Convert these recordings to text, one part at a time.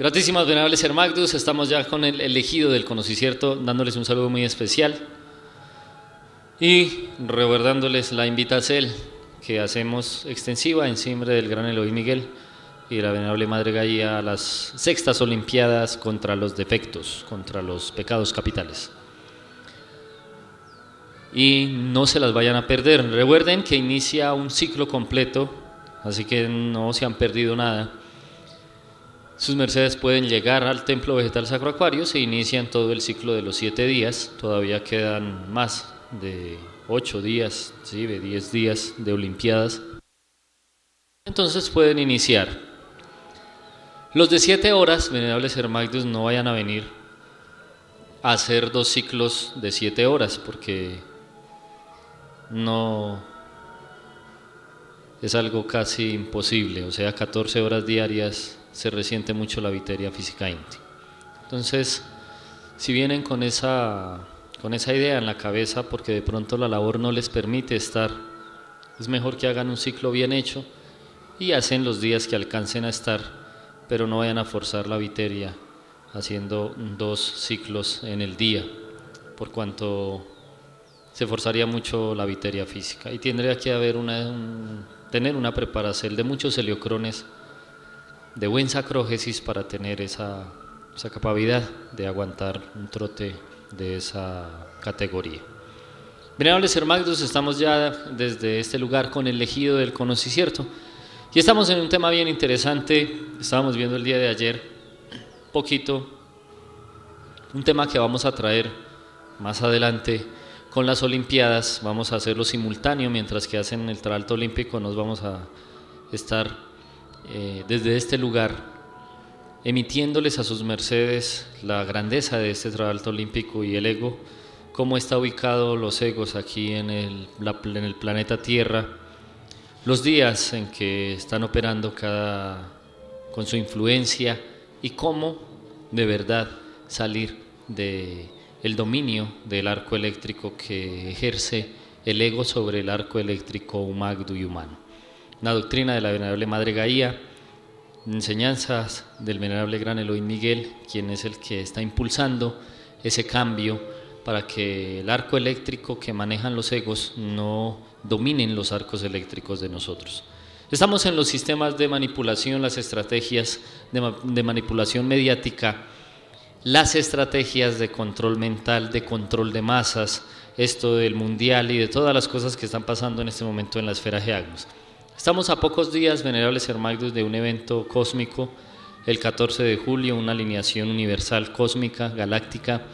Gratísimas, venerables Hermagdus, estamos ya con el elegido del Conocicierto, dándoles un saludo muy especial y recordándoles la invitación que hacemos extensiva en nombre del gran Elohim Miguel y de la venerable Madre Gaia a las sextas Olimpiadas contra los defectos, contra los pecados capitales. Y no se las vayan a perder. Recuerden que inicia un ciclo completo, así que no se han perdido nada. Sus mercedes pueden llegar al Templo Vegetal Sacro Aquarius e inician todo el ciclo de los 7 días. Todavía quedan más de 8 días, ¿sí? De 10 días de Olimpiadas. Entonces pueden iniciar. Los de 7 horas, venerables Hermagdus, no vayan a venir a hacer 2 ciclos de 7 horas, porque no es algo casi imposible. O sea, 14 horas diarias se resiente mucho la viteria física inti. Entonces, si vienen con esa idea en la cabeza, porque de pronto la labor no les permite estar, es mejor que hagan un ciclo bien hecho y hacen los días que alcancen a estar, pero no vayan a forzar la viteria haciendo 2 ciclos en el día, por cuanto se forzaría mucho la viteria física y tendría que haber tener una preparación de muchos heliocrones de buen sacrógesis para tener esa capacidad de aguantar un trote de esa categoría. Venerables Hermagdus, estamos ya desde este lugar con el elegido del Conocicierto y estamos en un tema bien interesante. Estábamos viendo el día de ayer poquito un tema que vamos a traer más adelante con las Olimpiadas. Vamos a hacerlo simultáneo mientras que hacen el trasalto olímpico. Nos vamos a estar desde este lugar emitiéndoles a sus mercedes la grandeza de este trasalto olímpico y el ego, cómo está ubicado los egos aquí en el planeta Tierra, los días en que están operando con su influencia y cómo de verdad salir del dominio del arco eléctrico que ejerce el ego sobre el arco eléctrico humagdu y humano. Una doctrina de la venerable Madre Gaia, enseñanzas del venerable gran Elohim Miguel, quien es el que está impulsando ese cambio para que el arco eléctrico que manejan los egos no dominen los arcos eléctricos de nosotros. Estamos en los sistemas de manipulación, las estrategias de manipulación mediática, las estrategias de control mental, de control de masas, esto del mundial y de todas las cosas que están pasando en este momento en la esfera Geagnos. Estamos a pocos días, venerables Hermagdus, de un evento cósmico, el 14 de julio, una alineación universal cósmica, galáctica,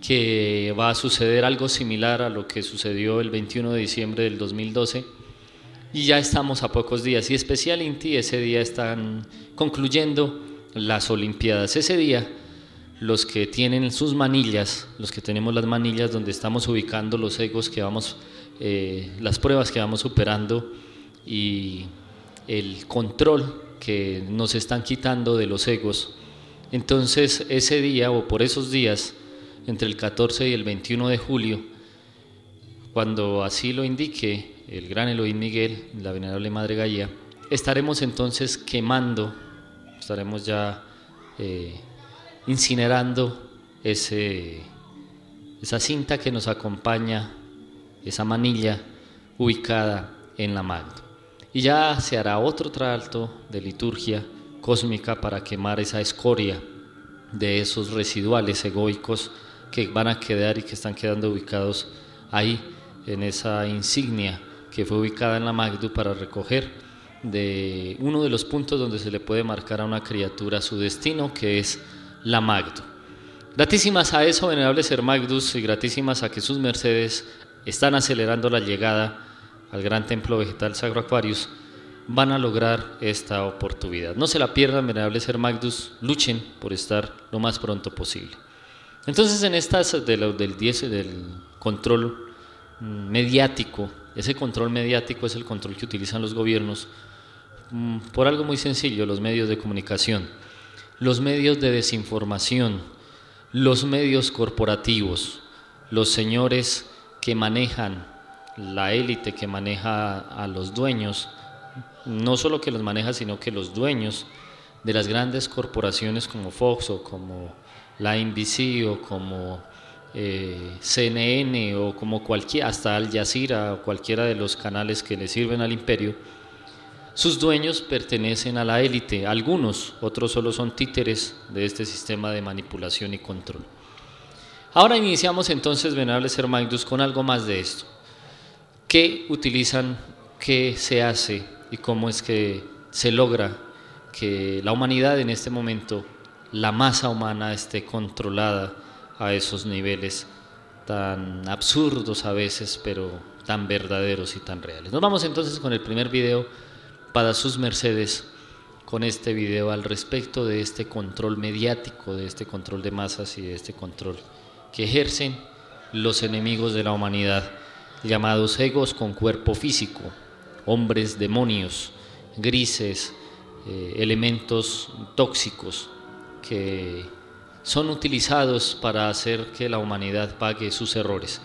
que va a suceder algo similar a lo que sucedió el 21 de diciembre del 2012, y ya estamos a pocos días, y especial Inti, ese día están concluyendo las Olimpiadas. Ese día, los que tienen sus manillas, los que tenemos las manillas donde estamos ubicando los egos que vamos, las pruebas que vamos superando, y el control que nos están quitando de los egos. Entonces ese día o por esos días entre el 14 y el 21 de julio, cuando así lo indique el gran Elohim Miguel, la venerable Madre Gaia, estaremos entonces quemando, estaremos ya incinerando esa cinta que nos acompaña, esa manilla ubicada en la Magdo. Y ya se hará otro trasalto de liturgia cósmica para quemar esa escoria de esos residuales egoicos que van a quedar y que están quedando ubicados ahí en esa insignia que fue ubicada en la Magdu para recoger de uno de los puntos donde se le puede marcar a una criatura su destino, que es la Magdu. Gratísimas a eso, venerables Hermagdus, y gratísimas a que sus mercedes están acelerando la llegada al gran Templo Vegetal Sacro Aquarius, van a lograr esta oportunidad. No se la pierdan, venerables Hermagdus, luchen por estar lo más pronto posible. Entonces, en estas del control mediático, ese control mediático es el control que utilizan los gobiernos por algo muy sencillo: los medios de comunicación, los medios de desinformación, los medios corporativos, los señores que manejan, la élite que maneja a los dueños, no solo que los maneja, sino que los dueños de las grandes corporaciones como Fox o como la NBC o como CNN o como hasta Al Jazeera o cualquiera de los canales que le sirven al imperio, sus dueños pertenecen a la élite, algunos, otros solo son títeres de este sistema de manipulación y control. Ahora iniciamos entonces, venerable Ser Magnus, con algo más de esto. ¿Qué utilizan, qué se hace y cómo es que se logra que la humanidad en este momento, la masa humana, esté controlada a esos niveles tan absurdos a veces, pero tan verdaderos y tan reales? Nos vamos entonces con el primer video para sus mercedes, con este video al respecto de este control mediático, de este control de masas y de este control que ejercen los enemigos de la humanidad, llamados egos con cuerpo físico, hombres demonios, grises, elementos tóxicos que son utilizados para hacer que la humanidad pague sus errores,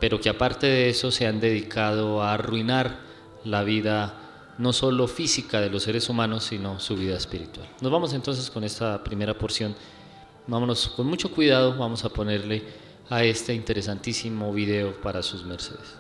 pero que aparte de eso se han dedicado a arruinar la vida no solo física de los seres humanos, sino su vida espiritual. Nos vamos entonces con esta primera porción. Vámonos con mucho cuidado, vamos a ponerle a este interesantísimo video para sus mercedes.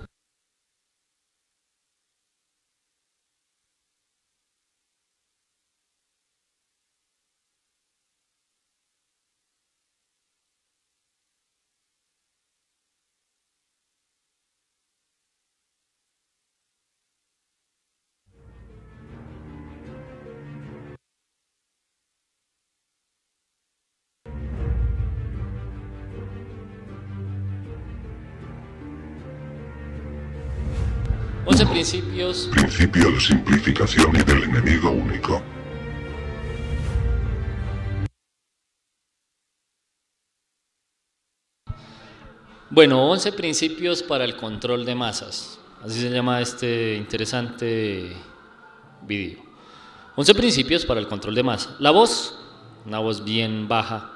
Principios. Principio de simplificación y del enemigo único. Bueno, 11 principios para el control de masas. Así se llama este interesante video. 11 principios para el control de masas. La voz, una voz bien baja,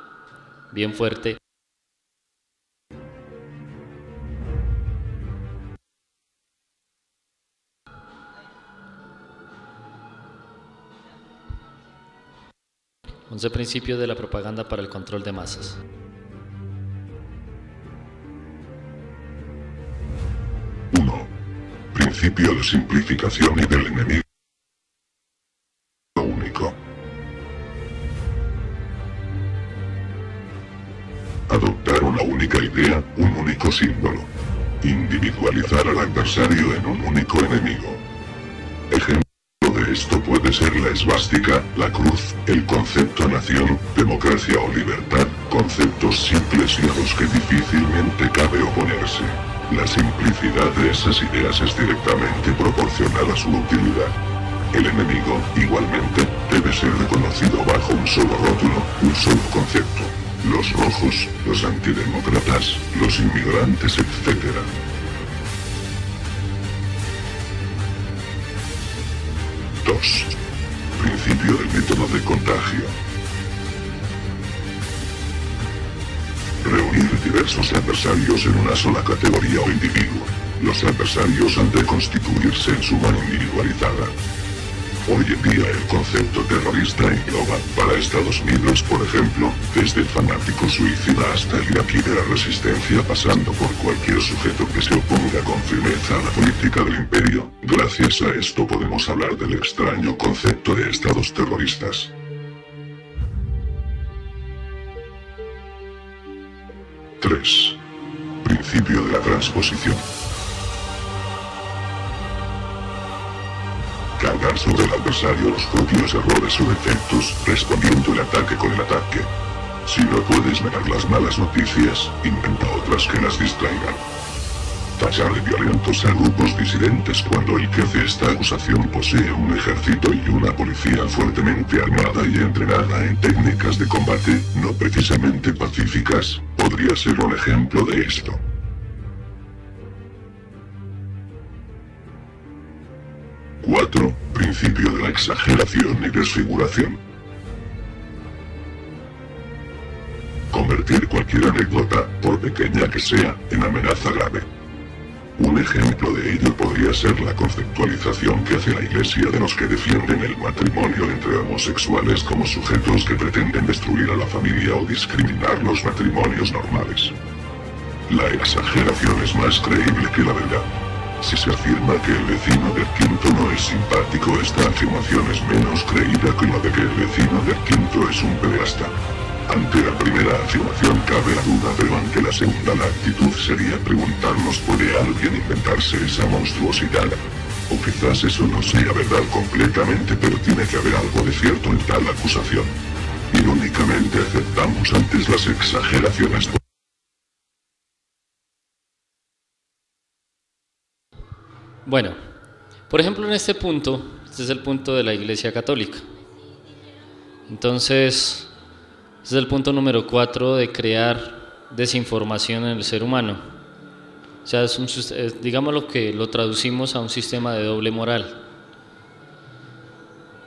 bien fuerte. Principios de la propaganda para el control de masas. Principio de simplificación y del enemigo único. Adoptar una única idea, un único símbolo. Individualizar al adversario en un único enemigo. Ejemplo de esto puede ser la esvástica, la cruz, el concepto nación, democracia o libertad, conceptos simples y a los que difícilmente cabe oponerse. La simplicidad de esas ideas es directamente proporcional a su utilidad. El enemigo, igualmente, debe ser reconocido bajo un solo rótulo, un solo concepto. Los rojos, los antidemócratas, los inmigrantes, etc. 2. Principio del método de contagio. Reunir diversos adversarios en una sola categoría o individuo. Los adversarios han de constituirse en suma individualizada. Hoy en día el concepto terrorista engloba, para Estados Unidos por ejemplo, desde el fanático suicida hasta el iraquí de la resistencia, pasando por cualquier sujeto que se oponga con firmeza a la política del imperio. Gracias a esto podemos hablar del extraño concepto de estados terroristas. 3. Principio de la transposición. Cargar sobre el adversario los propios errores o defectos, respondiendo el ataque con el ataque. Si no puedes negar las malas noticias, inventa otras que las distraigan. Tachar de violentos a grupos disidentes cuando el que hace esta acusación posee un ejército y una policía fuertemente armada y entrenada en técnicas de combate, no precisamente pacíficas, podría ser un ejemplo de esto. 4. Principio de la exageración y desfiguración. Convertir cualquier anécdota, por pequeña que sea, en amenaza grave. Un Un ejemplo de ello podría ser la conceptualización que hace la Iglesia de los que defienden el matrimonio entre homosexuales como sujetos que pretenden destruir a la familia o discriminar los matrimonios normales. La exageración es más creíble que la verdad. Si se afirma que el vecino del quinto no es simpático, esta afirmación es menos creída que la de que el vecino del quinto es un pederasta. Ante la primera afirmación cabe la duda, pero ante la segunda la actitud sería preguntarnos: ¿puede alguien inventarse esa monstruosidad? O quizás eso no sea verdad completamente, pero tiene que haber algo de cierto en tal acusación. Irónicamente aceptamos antes las exageraciones. Bueno, por ejemplo en este punto, este es el punto de la Iglesia Católica. Entonces, este es el punto número 4 de crear desinformación en el ser humano. O sea, digamos lo que lo traducimos a un sistema de doble moral.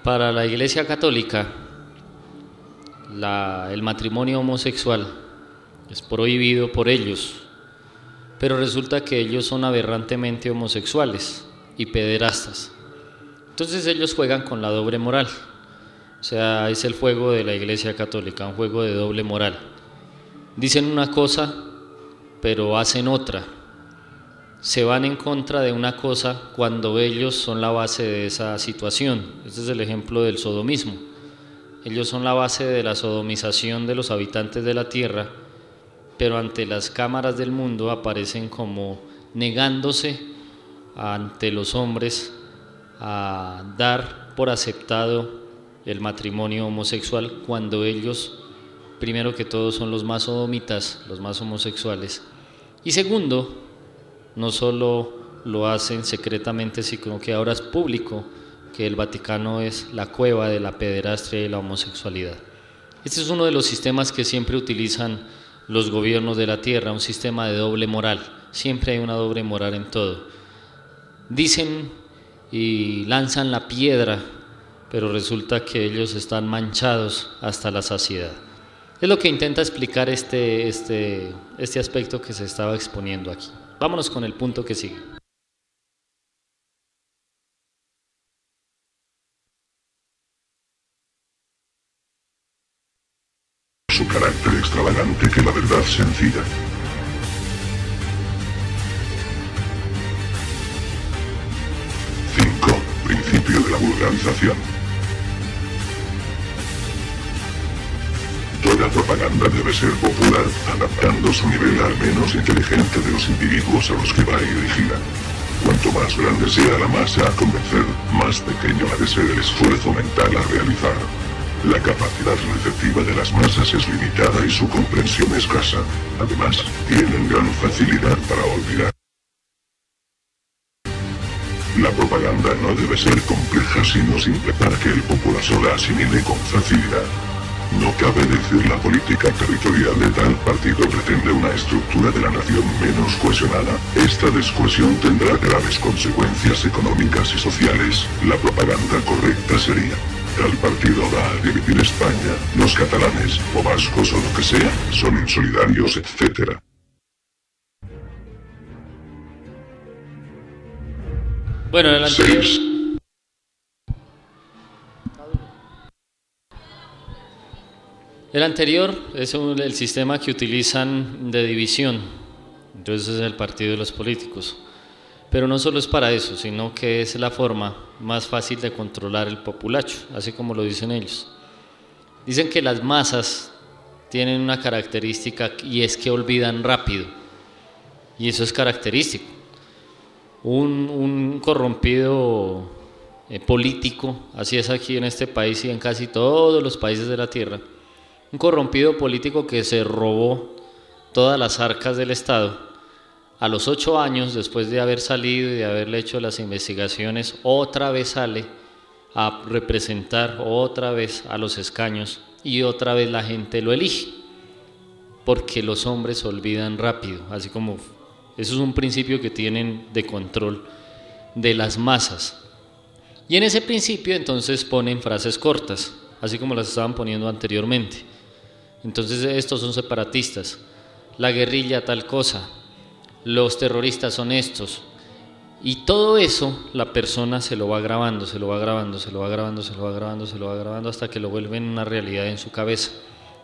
Para la Iglesia Católica, el matrimonio homosexual es prohibido por ellos, pero resulta que ellos son aberrantemente homosexuales y pederastas. Entonces ellos juegan con la doble moral. O sea, es el juego de la Iglesia Católica, un juego de doble moral. Dicen una cosa, pero hacen otra. Se van en contra de una cosa cuando ellos son la base de esa situación. Este es el ejemplo del sodomismo. Ellos son la base de la sodomización de los habitantes de la tierra, pero ante las cámaras del mundo aparecen como negándose ante los hombres a dar por aceptado el matrimonio homosexual, cuando ellos, primero que todo, son los más sodomitas, los más homosexuales, y segundo, no solo lo hacen secretamente, sino que ahora es público que el Vaticano es la cueva de la pederastia y la homosexualidad. Este es uno de los sistemas que siempre utilizan los gobiernos de la tierra, un sistema de doble moral. Siempre hay una doble moral en todo. Dicen y lanzan la piedra, pero resulta que ellos están manchados hasta la saciedad. Es lo que intenta explicar este aspecto que se estaba exponiendo aquí. Vámonos con el punto que sigue. Su carácter extravagante que la verdad sencilla. Principio de la vulgarización. Toda propaganda debe ser popular, adaptando su nivel al menos inteligente de los individuos a los que va dirigida. Cuanto más grande sea la masa a convencer, más pequeño ha de ser el esfuerzo mental a realizar. La capacidad receptiva de las masas es limitada y su comprensión escasa. Además, tienen gran facilidad para olvidar. La propaganda no debe ser compleja sino simple para que el populacho la asimile con facilidad. No cabe decir la política territorial de tal partido pretende una estructura de la nación menos cohesionada. Esta descohesión tendrá graves consecuencias económicas y sociales. La propaganda correcta sería: tal partido va a dividir España, los catalanes, o vascos o lo que sea, son insolidarios, etc. Bueno, el anterior, es el sistema que utilizan de división. Entonces es el partido de los políticos. Pero no solo es para eso, sino que es la forma más fácil de controlar el populacho, así como lo dicen ellos. Dicen que las masas tienen una característica y es que olvidan rápido. Y eso es característico. Un corrompido político, así es aquí en este país y en casi todos los países de la tierra, un corrompido político que se robó todas las arcas del Estado, a los 8 años, después de haber salido y de haberle hecho las investigaciones, otra vez sale a representar otra vez a los escaños y otra vez la gente lo elige, porque los hombres olvidan rápido, así como eso es un principio que tienen de control de las masas. Y en ese principio entonces ponen frases cortas, así como las estaban poniendo anteriormente. Entonces estos son separatistas, la guerrilla tal cosa, los terroristas son estos, Y todo eso la persona se lo va grabando, se lo va grabando, se lo va grabando, se lo va grabando, se lo va grabando hasta que lo vuelve en una realidad en su cabeza.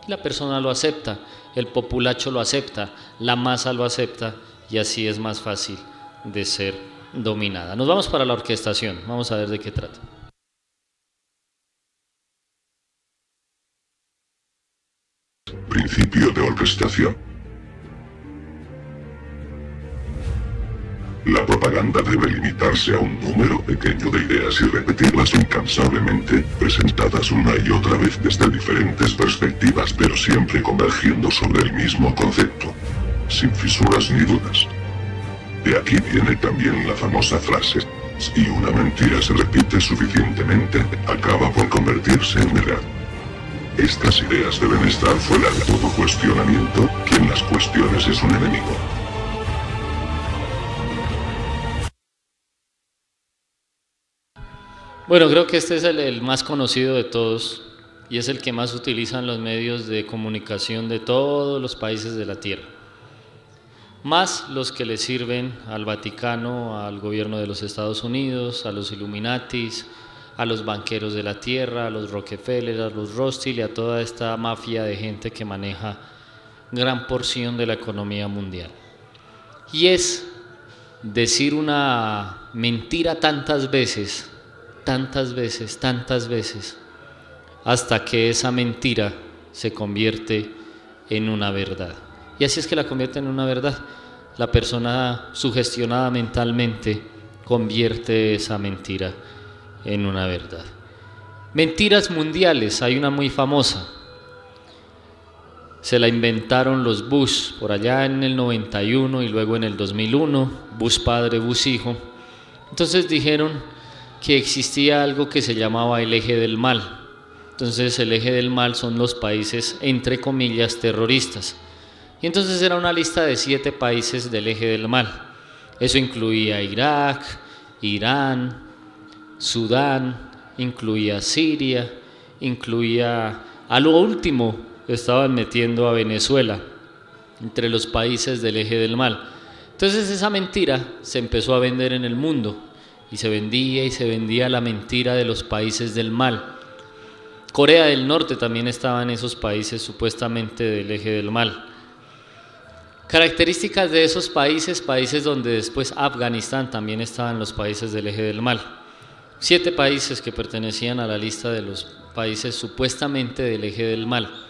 Y la persona lo acepta, el populacho lo acepta, la masa lo acepta y así es más fácil de ser dominada. Nos vamos para la orquestación, vamos a ver de qué trata. Principio de orquestación. La propaganda debe limitarse a un número pequeño de ideas y repetirlas incansablemente, presentadas una y otra vez desde diferentes perspectivas, pero siempre convergiendo sobre el mismo concepto, sin fisuras ni dudas. De aquí viene también la famosa frase: si una mentira se repite suficientemente, acaba por convertirse en verdad. Estas ideas deben estar fuera de todo cuestionamiento, quien las cuestione es un enemigo. Bueno, creo que este es el más conocido de todos y es el que más utilizan los medios de comunicación de todos los países de la Tierra, más los que le sirven al Vaticano, al gobierno de los Estados Unidos, a los Illuminatis, a los banqueros de la Tierra, a los Rockefeller, a los Rothschild y a toda esta mafia de gente que maneja gran porción de la economía mundial. Y es decir una mentira tantas veces, hasta que esa mentira se convierte en una verdad. Y así es que la convierte en una verdad. La persona sugestionada mentalmente convierte esa mentira en una verdad. Mentiras mundiales, hay una muy famosa. Se la inventaron los Bush por allá en el 91 y luego en el 2001, Bush padre, Bush hijo. Entonces dijeron que existía algo que se llamaba el eje del mal. Entonces el eje del mal son los países entre comillas terroristas. Y entonces era una lista de 7 países del eje del mal. Eso incluía Irak, Irán, Sudán, incluía Siria, incluía, a lo último estaban metiendo a Venezuela entre los países del eje del mal. Entonces esa mentira se empezó a vender en el mundo y se vendía la mentira de los países del mal. Corea del Norte también estaba en esos países supuestamente del eje del mal. Características de esos países donde después Afganistán también estaba en los países del eje del mal. 7 países que pertenecían a la lista de los países supuestamente del eje del mal.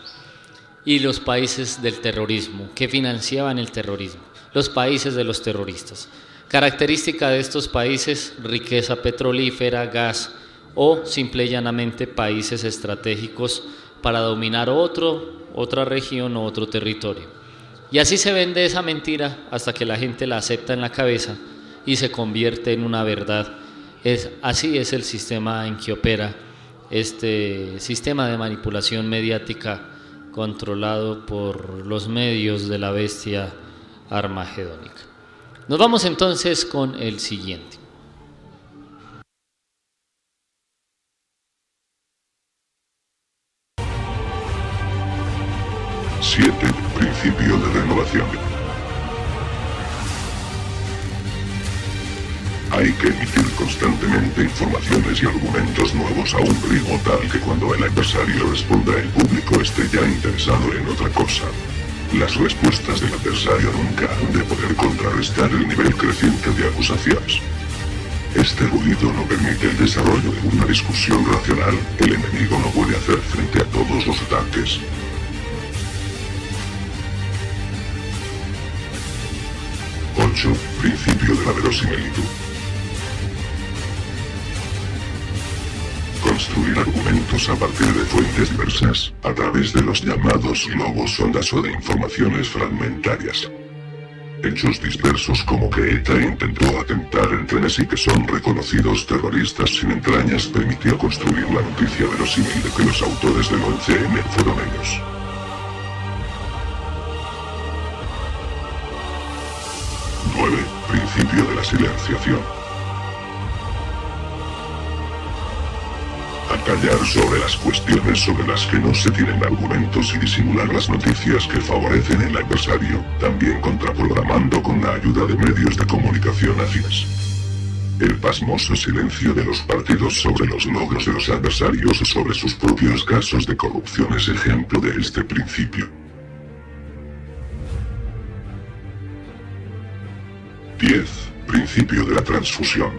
Y los países del terrorismo, que financiaban el terrorismo. Los países de los terroristas. Característica de estos países: riqueza petrolífera, gas o simple y llanamente países estratégicos para dominar otra región o otro territorio. Y así se vende esa mentira hasta que la gente la acepta en la cabeza y se convierte en una verdad. Así es el sistema en que opera este sistema de manipulación mediática controlado por los medios de la bestia armagedónica. Nos vamos entonces con el siguiente. Principio de renovación. Hay que emitir constantemente informaciones y argumentos nuevos a un ritmo tal que cuando el adversario responda, el público esté ya interesado en otra cosa. Las respuestas del adversario nunca han de poder contrarrestar el nivel creciente de acusaciones. Este ruido no permite el desarrollo de una discusión racional. El enemigo no puede hacer frente a todos los ataques. Principio de la verosimilitud. Construir argumentos a partir de fuentes diversas, a través de los llamados globos sondas o de informaciones fragmentarias. Hechos dispersos como que ETA intentó atentar en trenes y que son reconocidos terroristas sin entrañas permitió construir la noticia verosímil de que los autores del 11M fueron ellos. Principio de la silenciación. Acallar sobre las cuestiones sobre las que no se tienen argumentos y disimular las noticias que favorecen el adversario, también contraprogramando con la ayuda de medios de comunicación afines. El pasmoso silencio de los partidos sobre los logros de los adversarios o sobre sus propios casos de corrupción es ejemplo de este principio. 10. Principio de la transfusión.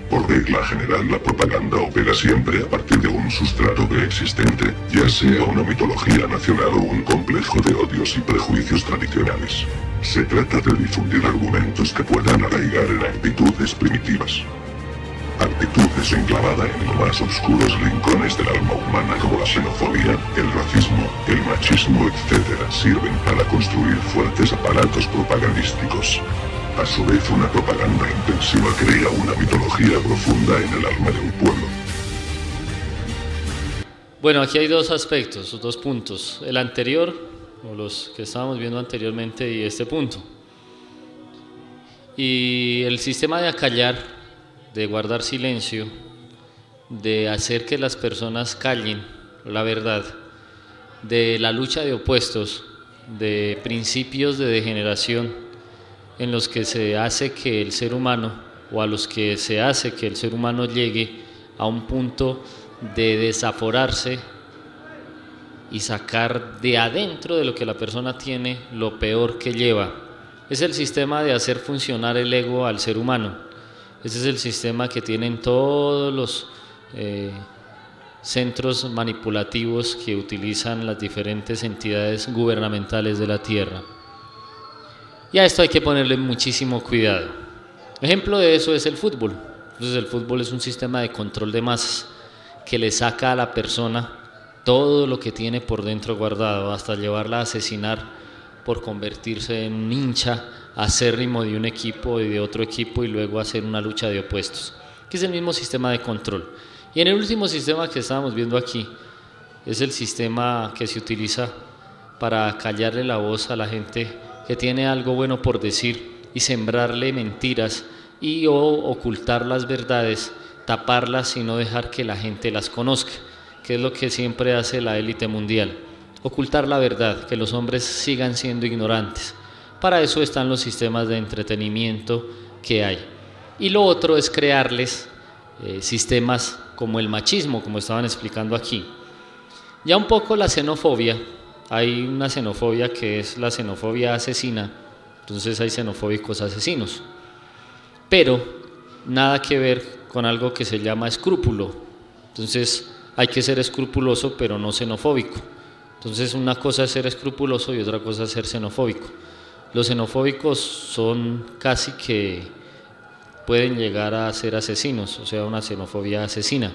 Por regla general, la propaganda opera siempre a partir de un sustrato preexistente, ya sea una mitología nacional o un complejo de odios y prejuicios tradicionales. Se trata de difundir argumentos que puedan arraigar en actitudes primitivas. Actitudes enclavadas en los más oscuros rincones del alma humana como la xenofobia, el racismo, el machismo, etc. sirven para construir fuertes aparatos propagandísticos. A su vez, una propaganda intensiva crea una mitología profunda en el alma de un pueblo. Bueno, aquí hay dos aspectos, dos puntos. El anterior, o los que estábamos viendo anteriormente, y este punto. Y el sistema de acallar, de guardar silencio, de hacer que las personas callen la verdad, de la lucha de opuestos, de principios de degeneración, en los que se hace que el ser humano, o a los que se hace que el ser humano llegue a un punto de desaforarse y sacar de adentro de lo que la persona tiene lo peor que lleva. Es el sistema de hacer funcionar el ego al ser humano. Ese es el sistema que tienen todos los centros manipulativos que utilizan las diferentes entidades gubernamentales de la tierra. Y a esto hay que ponerle muchísimo cuidado. Ejemplo de eso es el fútbol. Entonces el fútbol es un sistema de control de masas que le saca a la persona todo lo que tiene por dentro guardado, hasta llevarla a asesinar por convertirse en un hincha acérrimo de un equipo y de otro equipo y luego hacer una lucha de opuestos, que es el mismo sistema de control. Y en el último sistema que estábamos viendo aquí es el sistema que se utiliza para callarle la voz a la gente que tiene algo bueno por decir y sembrarle mentiras y o ocultar las verdades, taparlas y no dejar que la gente las conozca, que es lo que siempre hace la élite mundial, ocultar la verdad, que los hombres sigan siendo ignorantes. Para eso están los sistemas de entretenimiento que hay. Y lo otro es crearles sistemas como el machismo, como estaban explicando aquí. Ya un poco la xenofobia. Hay una xenofobia que es la xenofobia asesina, entonces hay xenofóbicos asesinos, pero nada que ver con algo que se llama escrúpulo. Entonces hay que ser escrupuloso pero no xenofóbico. Entonces una cosa es ser escrupuloso y otra cosa es ser xenofóbico. Los xenofóbicos son casi que pueden llegar a ser asesinos, o sea, una xenofobia asesina.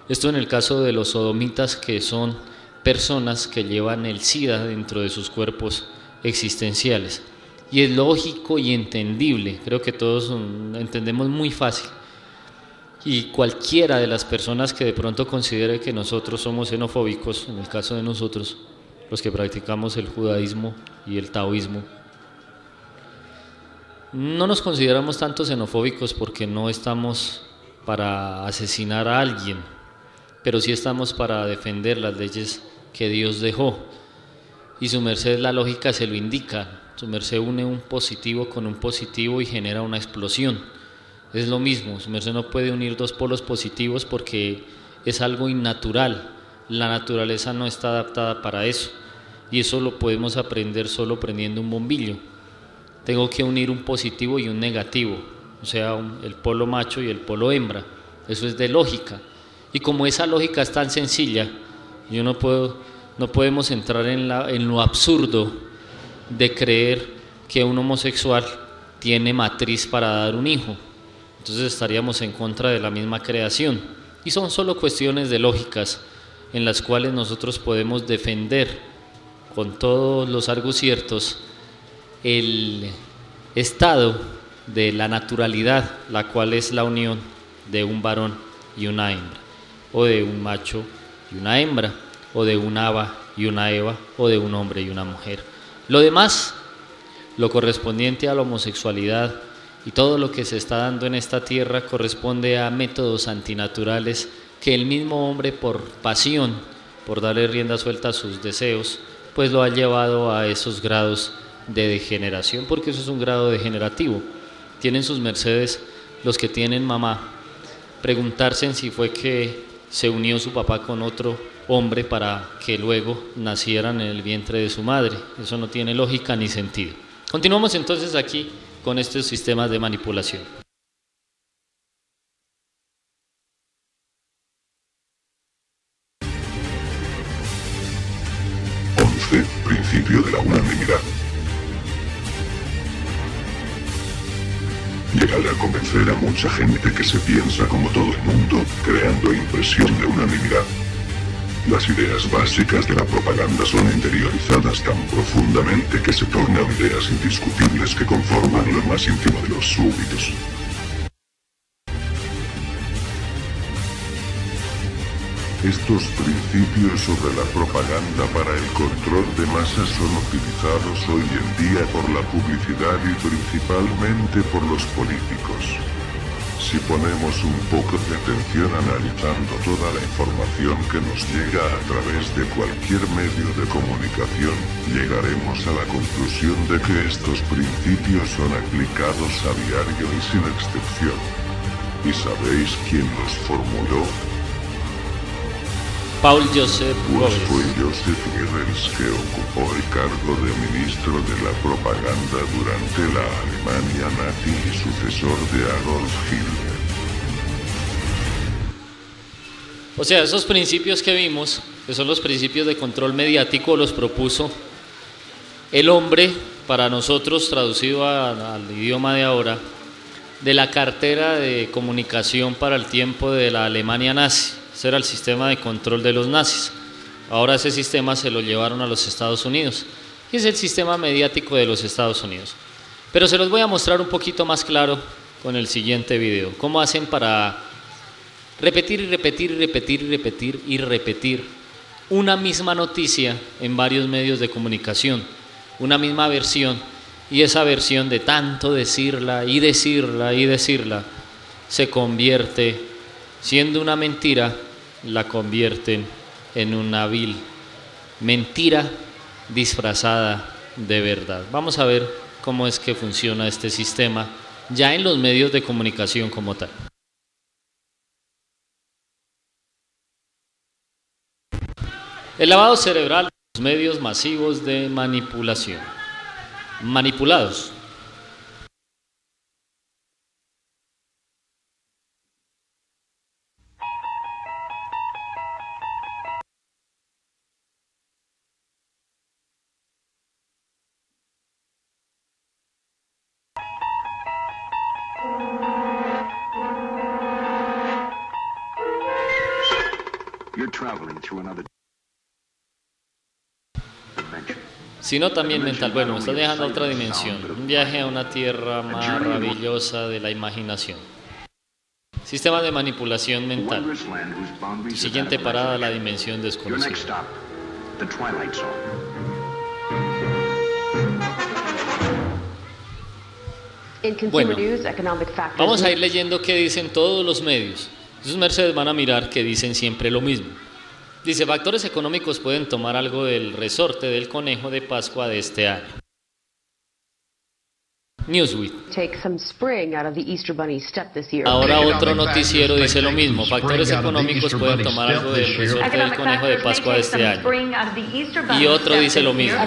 Esto en el caso de los sodomitas, que son personas que llevan el SIDA dentro de sus cuerpos existenciales. Y es lógico y entendible, creo que todos entendemos muy fácil. Y cualquiera de las personas que de pronto considere que nosotros somos xenofóbicos, en el caso de nosotros, los que practicamos el judaísmo y el taoísmo, no nos consideramos tanto xenofóbicos porque no estamos para asesinar a alguien, pero sí estamos para defender las leyes que Dios dejó. Y su merced, la lógica se lo indica, su merced une un positivo con un positivo y genera una explosión. Es lo mismo, su merced no puede unir dos polos positivos porque es algo innatural, la naturaleza no está adaptada para eso, y eso lo podemos aprender solo prendiendo un bombillo. Tengo que unir un positivo y un negativo, o sea, el polo macho y el polo hembra, eso es de lógica. Y como esa lógica es tan sencilla, no podemos entrar en lo absurdo de creer que un homosexual tiene matriz para dar un hijo. Entonces estaríamos en contra de la misma creación. Y son solo cuestiones de lógicas en las cuales nosotros podemos defender con todos los arguciertos el estado de la naturalidad, la cual es la unión de un varón y una hembra, o de un macho y una hembra, o de un Ava y una Eva, o de un hombre y una mujer. Lo demás, lo correspondiente a la homosexualidad y todo lo que se está dando en esta tierra corresponde a métodos antinaturales que el mismo hombre, por pasión, por darle rienda suelta a sus deseos, pues lo ha llevado a esos grados de degeneración, porque eso es un grado degenerativo. Tienen sus mercedes los que tienen mamá, preguntarse en si fue que se unió su papá con otro hombre para que luego nacieran en el vientre de su madre. Eso no tiene lógica ni sentido. Continuamos entonces aquí con estos sistemas de manipulación. 11. Principio de la unanimidad. Llegar a convencer a mucha gente que se piensa como todo el mundo, creando impresión de unanimidad. Las ideas básicas de la propaganda son interiorizadas tan profundamente que se tornan ideas indiscutibles que conforman lo más íntimo de los súbditos. Estos principios sobre la propaganda para el control de masas son utilizados hoy en día por la publicidad y principalmente por los políticos. Si ponemos un poco de atención analizando toda la información que nos llega a través de cualquier medio de comunicación, llegaremos a la conclusión de que estos principios son aplicados a diario y sin excepción. ¿Y sabéis quién los formuló? Paul Joseph Pues Goebbels. fue Joseph Goebbels, que ocupó el cargo de ministro de la propaganda durante la Alemania nazi y sucesor de Adolf Hitler. O sea, esos principios que vimos, que son los principios de control mediático, los propuso el hombre, para nosotros traducido al idioma de ahora, de la cartera de comunicación para el tiempo de la Alemania nazi. Ese era el sistema de control de los nazis. Ahora ese sistema se lo llevaron a los Estados Unidos y es el sistema mediático de los Estados Unidos. Pero se los voy a mostrar un poquito más claro con el siguiente video. Cómo hacen para repetir y repetir y repetir y repetir y repetir una misma noticia en varios medios de comunicación, una misma versión, y esa versión de tanto decirla y decirla y decirla se convierte, siendo una mentira, la convierten en una vil mentira disfrazada de verdad. Vamos a ver cómo es que funciona este sistema ya en los medios de comunicación como tal. El lavado cerebral de los medios masivos de manipulación. Manipulados. You're traveling through another dimension. Sino también mental. Bueno, me estás dejando a otra dimensión. Un viaje a una tierra maravillosa de la imaginación. Sistema de manipulación mental. Wondrous land whose boundaries Siguiente are that of parada, la imagination. dimensión Your next desconocida. stop, the Twilight Zone. In consumer Bueno, news, economic factors. Vamos a ir leyendo qué dicen todos los medios. Sus mercedes van a mirar que dicen siempre lo mismo. Dice, factores económicos pueden tomar algo del resorte del conejo de Pascua de este año. Newsweek. Take some spring out of the Easter Bunny step this year. Ahora otro noticiero dice lo mismo. Factores económicos pueden tomar algo del resorte del conejo de Pascua de este año. Y otro dice lo mismo.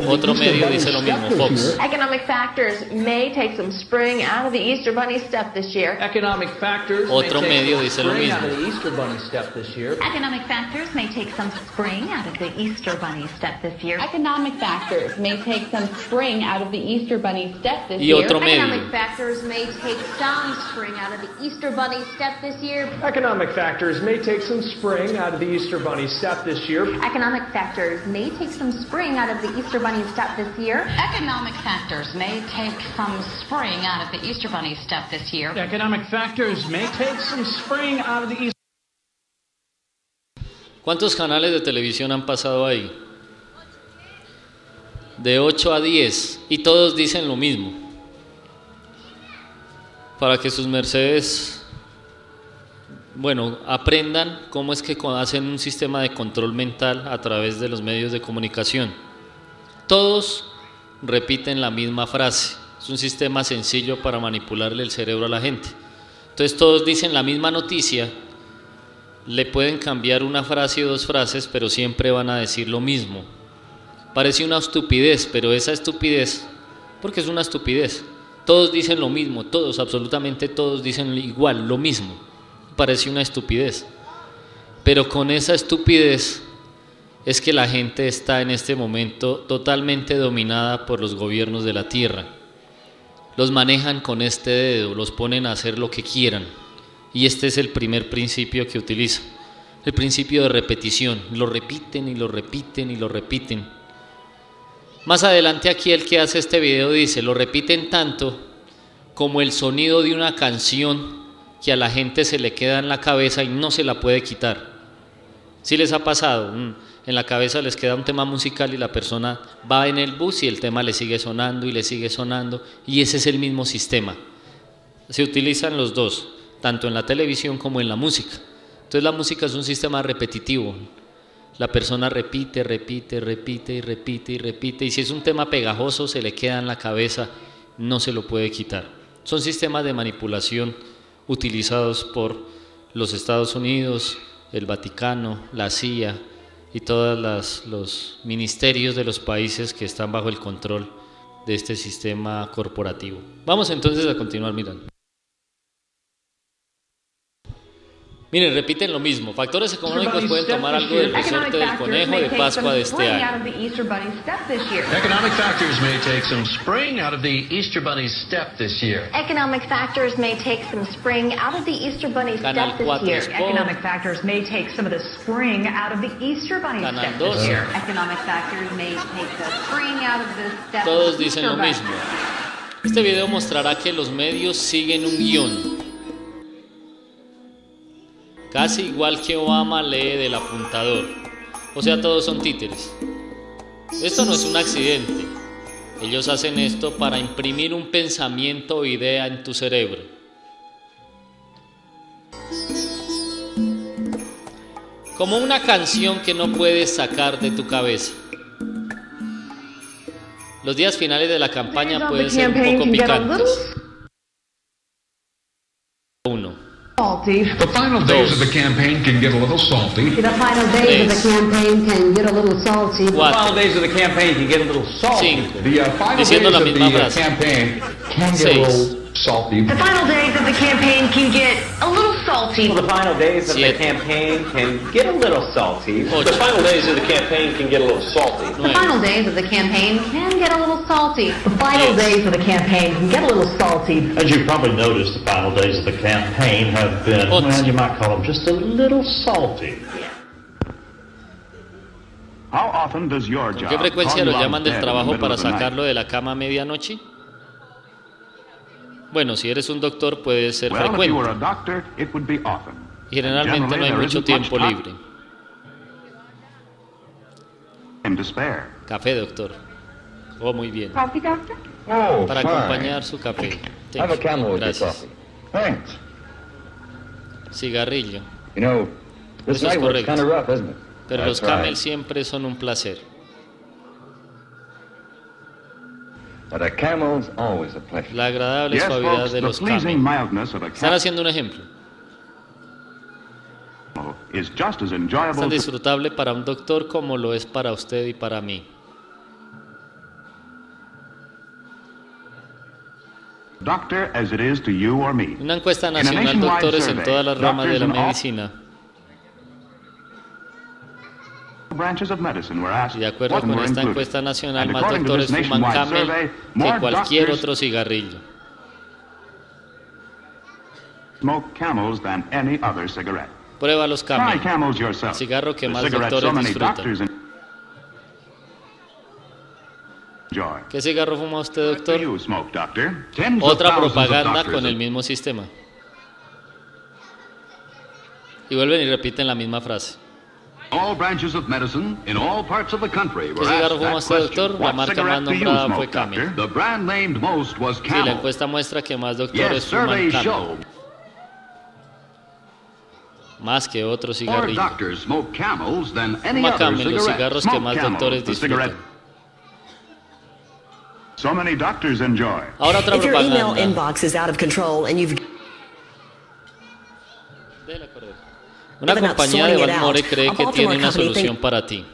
Otro medio dice lo mismo, Fox. Economic factors may take some spring out of the Easter Bunny step this year. Economic factors Otro may take medio some dice lo spring mismo. out of the Easter Bunny step this year. Economic factors may take some spring out of the Easter Bunny step this year. Economic factors may take some spring out of the Easter Bunny step this Y year. otro medio. Economic factors may take some spring out of the Easter Bunny step this year. Economic factors may take some spring out of the Easter Bunny step this year. Economic factors may take some spring out of the Easter Bunny step this year. Economic factors may take some spring out of the Easter Bunny step this year. Economic factors may take some spring out of the Easter ¿Cuántos canales de televisión han pasado ahí? De 8 a 10 y todos dicen lo mismo. Para que sus mercedes, bueno, aprendan cómo es que hacen un sistema de control mental a través de los medios de comunicación. todos repiten la misma frase. Es un sistema sencillo para manipularle el cerebro a la gente. Entonces todos dicen la misma noticia, le pueden cambiar una frase o dos frases, pero siempre van a decir lo mismo. Parece una estupidez, pero esa estupidez, porque es una estupidez. Todos dicen lo mismo, todos, absolutamente todos dicen igual, lo mismo. Parece una estupidez. Pero con esa estupidez es que la gente está en este momento totalmente dominada por los gobiernos de la tierra. Los manejan con este dedo, los ponen a hacer lo que quieran. Y este es el primer principio que utilizan, el principio de repetición. Lo repiten y lo repiten y lo repiten. Más adelante aquí el que hace este video dice, lo repiten tanto como el sonido de una canción que a la gente se le queda en la cabeza y no se la puede quitar. ¿Sí les ha pasado? En la cabeza les queda un tema musical y la persona va en el bus y el tema le sigue sonando y le sigue sonando, y ese es el mismo sistema. Se utilizan los dos, tanto en la televisión como en la música. Entonces la música es un sistema repetitivo. La persona repite, repite, repite y repite y repite, y si es un tema pegajoso se le queda en la cabeza, no se lo puede quitar. Son sistemas de manipulación utilizados por los Estados Unidos, el Vaticano, la CIA y todos los ministerios de los países que están bajo el control de este sistema corporativo. Vamos entonces a continuar mirando. Miren, repiten lo mismo. Factores económicos pueden tomar algo del resorte del conejo de Pascua de este año. Economic factors may take some spring out of the Easter Bunny's step this year. Economic factors may take some spring out of the Easter Bunny Canal step this 4 year. Sport, Economic factors may take some of the spring out of the Easter Bunny Canal step 2. this year. Economic factors may take the spring out of the step. Todos dicen lo mismo. Este video mostrará que los medios siguen un guión. Casi igual que Obama lee del apuntador. O sea, todos son títeres. Esto no es un accidente. Ellos hacen esto para imprimir un pensamiento o idea en tu cerebro. Como una canción que no puedes sacar de tu cabeza. Los días finales de la campaña pueden ser un poco picantes. 1. The final days of the campaign can get a little salty. The final days of the campaign can get a little salty. The final days of the campaign can get a little salty. 5. The final Diciendo days la of misma the frase. campaign can get a little salty. The final days of the campaign can get a little salty. The final days of the 7. campaign can get a little salty. 8. The final days of the campaign can get a little salty. The 9. final days of the campaign can get a little salty. The final Yes. days of the campaign can get a little salty. As you've probably noticed, the final days of the campaign have been, well, you might call them just a little salty. How often does your ¿Con job qué frecuencia call lo you out llaman of del bed in trabajo the middle para of the night? sacarlo de la cama a medianoche? Bueno, si eres un doctor puede ser Well, if you were a frecuente. doctor, it would be often. Generalmente no hay Generally, mucho there isn't tiempo much libre. time to spare. Café, doctor. Oh, muy bien. Coffee, doctor? Oh, Para acompañar su café. Thank Have a you. camel with your Gracias. coffee. Thanks. Cigarrillo. You know, this Eso es night work's correcto. kind of rough, isn't it? Pero los That's right. camels siempre son un placer. But a camel's always a pleasure. La agradable Yes, suavidad folks, de the los pleasing camels. mildness of a Están camel haciendo un ejemplo. is just as Es enjoyable tan to disfrutable para un doctor como lo es para usted y para mí. doctor as it is to you or me. Una encuesta In a nacional, nationwide doctores en survey, todas las ramas de la doctors in all medicina, branches of medicine were asked y de acuerdo what con were esta included. encuesta nacional, And más according to doctores this fuman nationwide camel survey, que more cualquier doctors otro cigarrillo. smoke camels than any other cigarette. Prueba los Try camel, camels el yourself. cigarro que The más cigarette doctores so many disfrutan. doctors enjoy. ¿Qué cigarro fuma usted, Do doctor? you smoke, doctor? Tens of Otra thousands of propaganda doctors con el mismo sistema. Y vuelven y repiten la misma frase. All branches of medicine in all parts of the country ¿Qué were cigarro asked fuma that usted, question. doctor? La What marca más cigarette do you nombrada smoke, fue Camel. doctor? The brand named most was Sí, la Camel. encuesta muestra que más Yes, doctores fuman surveys Camel, show más que otro more cigarrillo. doctors smoke Camels than any Fuma other Camel, los cigarette. cigarros que Smoke más Camel, doctores the disfrutan. cigarette. so many doctors enjoy. Ahora otra If your email propaganda. inbox is out of control and you've Una given up compañía de sorting it Balmore out, cree a que tiene Baltimore una company solución para ti.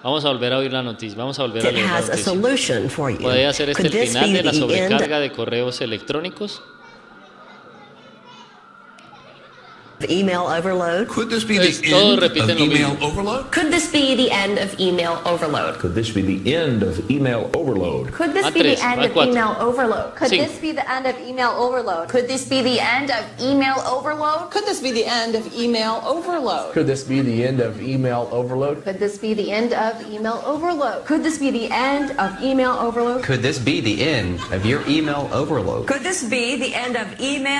Vamos a volver a oír la noticia. Vamos a volver a it leer la has a noticia. solution for you. ¿Puede hacer este el Could this final be de la the end sobrecarga de correos electrónicos? of email overload? Could this be Es- the todos end repiten of lo email mismo. overload? Could this be the end of email overload? Could this be the end of email overload? Could this Van be tres, the end van of cuatro. email overload? Could Cinco. this be the end of email overload? Could this be the end of email overload? Could this be the end of email overload? Could this be the end of email overload? Could this be the end of email overload? Could this be the end of email overload? Could this be the end of your email overload? Could this be the end of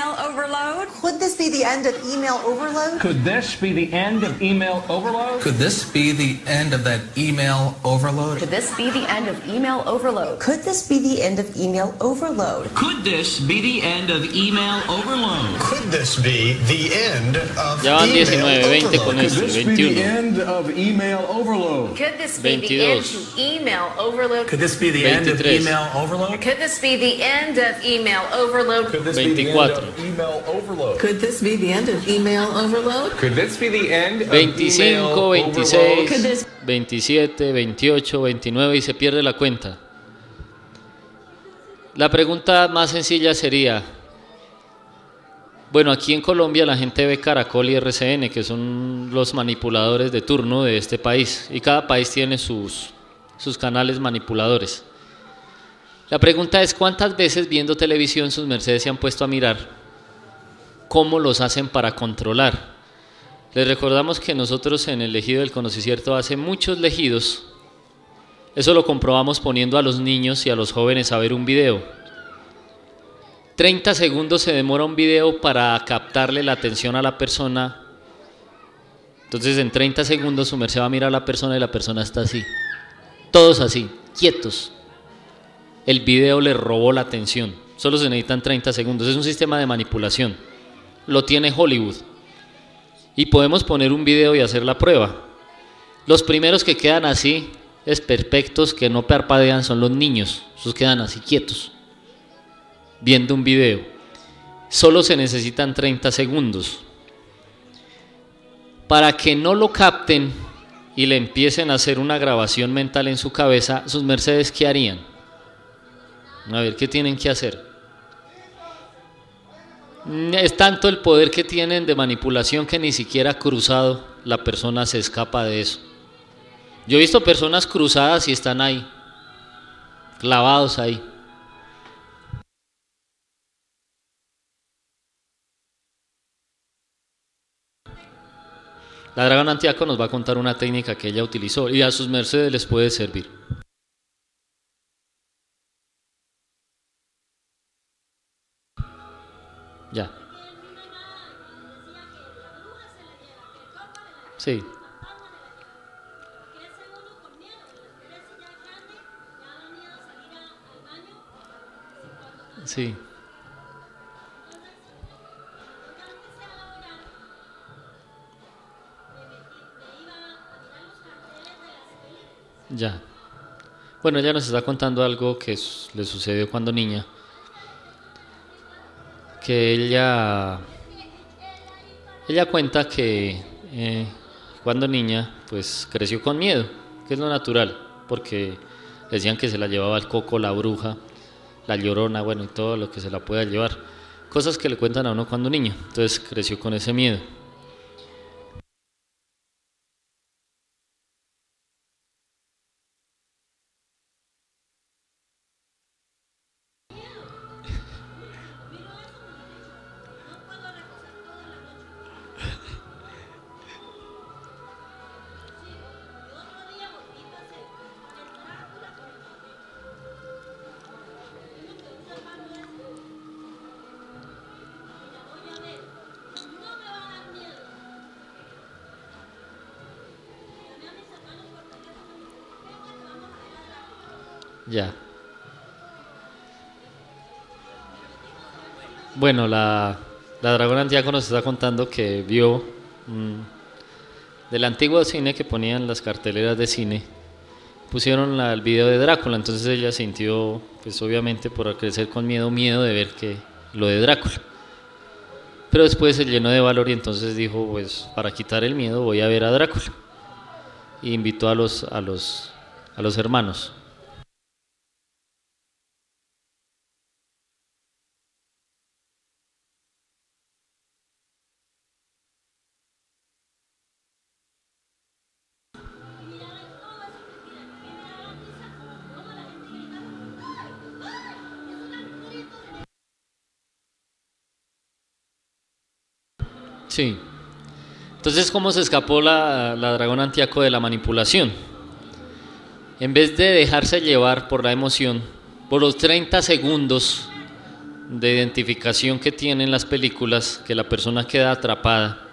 email overload? Could this be the end of email overload? Could this be the end of email overload? Could this be the end of that email overload? Could this be the end of email overload? Could this be the end of email overload? Could this be the end of email overload? Could this be the end of Ya van email 19, 20 con overload? este, Could this be the 21. end of email overload? Could this be the 22. end to email overload? Could this be the end of 23. email overload? Could this be the end of email overload? Could this be the end 24. of email overload? Could this be the end of email overload? Could this be the end of 25, 26, Could this 27, 28, 29 y se pierde la cuenta. La pregunta más sencilla sería, bueno, aquí en Colombia la gente ve Caracol y RCN, que son los manipuladores de turno de este país, y cada país tiene sus canales manipuladores. La pregunta es, ¿cuántas veces viendo televisión sus mercedes se han puesto a mirar cómo los hacen para controlar? Les recordamos que nosotros en el Ejido del Conocicierto hace muchos lejidos. Eso lo comprobamos poniendo a los niños y a los jóvenes a ver un video. 30 segundos se demora un video para captarle la atención a la persona. Entonces en 30 segundos su merced va a mirar a la persona y la persona está así. Todos así, quietos. El video le robó la atención. Solo se necesitan 30 segundos. Es un sistema de manipulación. Lo tiene Hollywood. Y podemos poner un video y hacer la prueba. Los primeros que quedan así, perfectos, que no parpadean, son los niños. Esos quedan así quietos, viendo un video. Solo se necesitan 30 segundos. Para que no lo capten y le empiecen a hacer una grabación mental en su cabeza, sus mercedes, ¿qué harían? A ver, ¿qué tienen que hacer? Es tanto el poder que tienen de manipulación que ni siquiera cruzado la persona se escapa de eso. Yo he visto personas cruzadas y están ahí, clavados ahí. La Dragón Antiaco nos va a contar una técnica que ella utilizó y a sus mercedes les puede servir. Ya. Sí. Sí. Ya. Bueno, ella nos está contando algo que le sucedió cuando niña. Que ella cuenta que cuando niña pues creció con miedo, que es lo natural, porque decían que se la llevaba el coco, la bruja, la llorona, bueno, y todo lo que se la pueda llevar, cosas que le cuentan a uno cuando niño. Entonces creció con ese miedo. Ya. Bueno, la Dragón Antiaco nos está contando que vio del antiguo cine que ponían las carteleras de cine, pusieron el video de Drácula, entonces ella sintió, pues obviamente por crecer con miedo de ver que lo de Drácula. Pero después se llenó de valor y entonces dijo, pues para quitar el miedo voy a ver a Drácula. Y invitó a los hermanos. Sí. Entonces, ¿cómo se escapó la dragón Antíaco de la manipulación? En vez de dejarse llevar por la emoción, por los 30 segundos de identificación que tienen las películas, que la persona queda atrapada,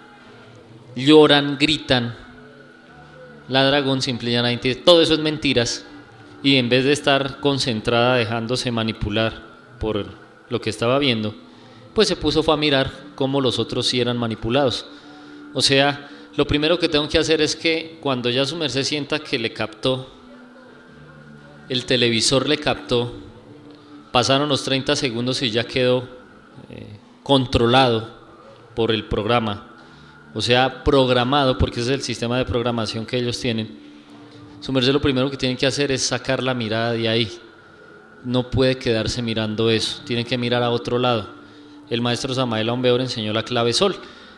lloran, gritan, la dragón simplemente, todo eso es mentiras, y en vez de estar concentrada dejándose manipular por lo que estaba viendo, pues se puso a mirar cómo los otros sí eran manipulados. O sea, lo primero que tengo que hacer es que cuando ya su merced sienta que le captó, el televisor le captó, pasaron los 30 segundos y ya quedó controlado por el programa, o sea, programado, porque ese es el sistema de programación que ellos tienen. Su merced lo primero que tienen que hacer es sacar la mirada de ahí. No puede quedarse mirando eso, tiene que mirar a otro lado. El maestro Samael Aumbeor enseñó la clave sol,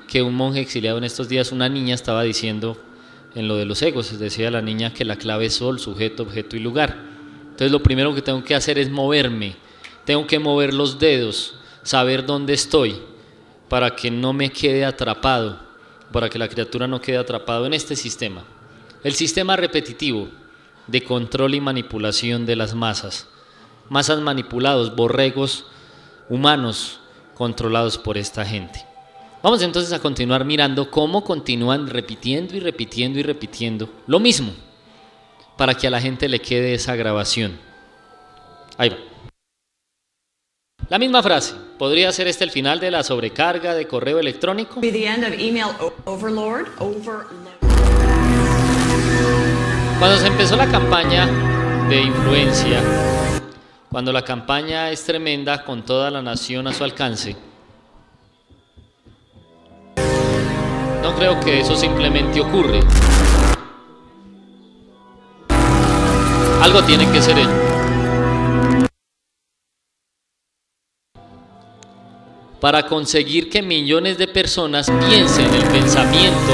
que un monje exiliado en estos días, una niña estaba diciendo en lo de los egos, decía la niña que la clave es sol, sujeto, objeto y lugar. Entonces lo primero que tengo que hacer es moverme, tengo que mover los dedos, saber dónde estoy, para que no me quede atrapado, para que la criatura no quede atrapado en este sistema. El sistema repetitivo de control y manipulación de las masas manipulados, borregos humanos controlados por esta gente. Vamos entonces a continuar mirando cómo continúan repitiendo y repitiendo y repitiendo lo mismo, para que a la gente le quede esa grabación. Ahí va. La misma frase, ¿podría ser este el final de la sobrecarga de correo electrónico? Cuando se empezó la campaña de influencia, cuando la campaña es tremenda con toda la nación a su alcance, no creo que eso simplemente ocurre. Algo tiene que ser ello. Para conseguir que millones de personas piensen el pensamiento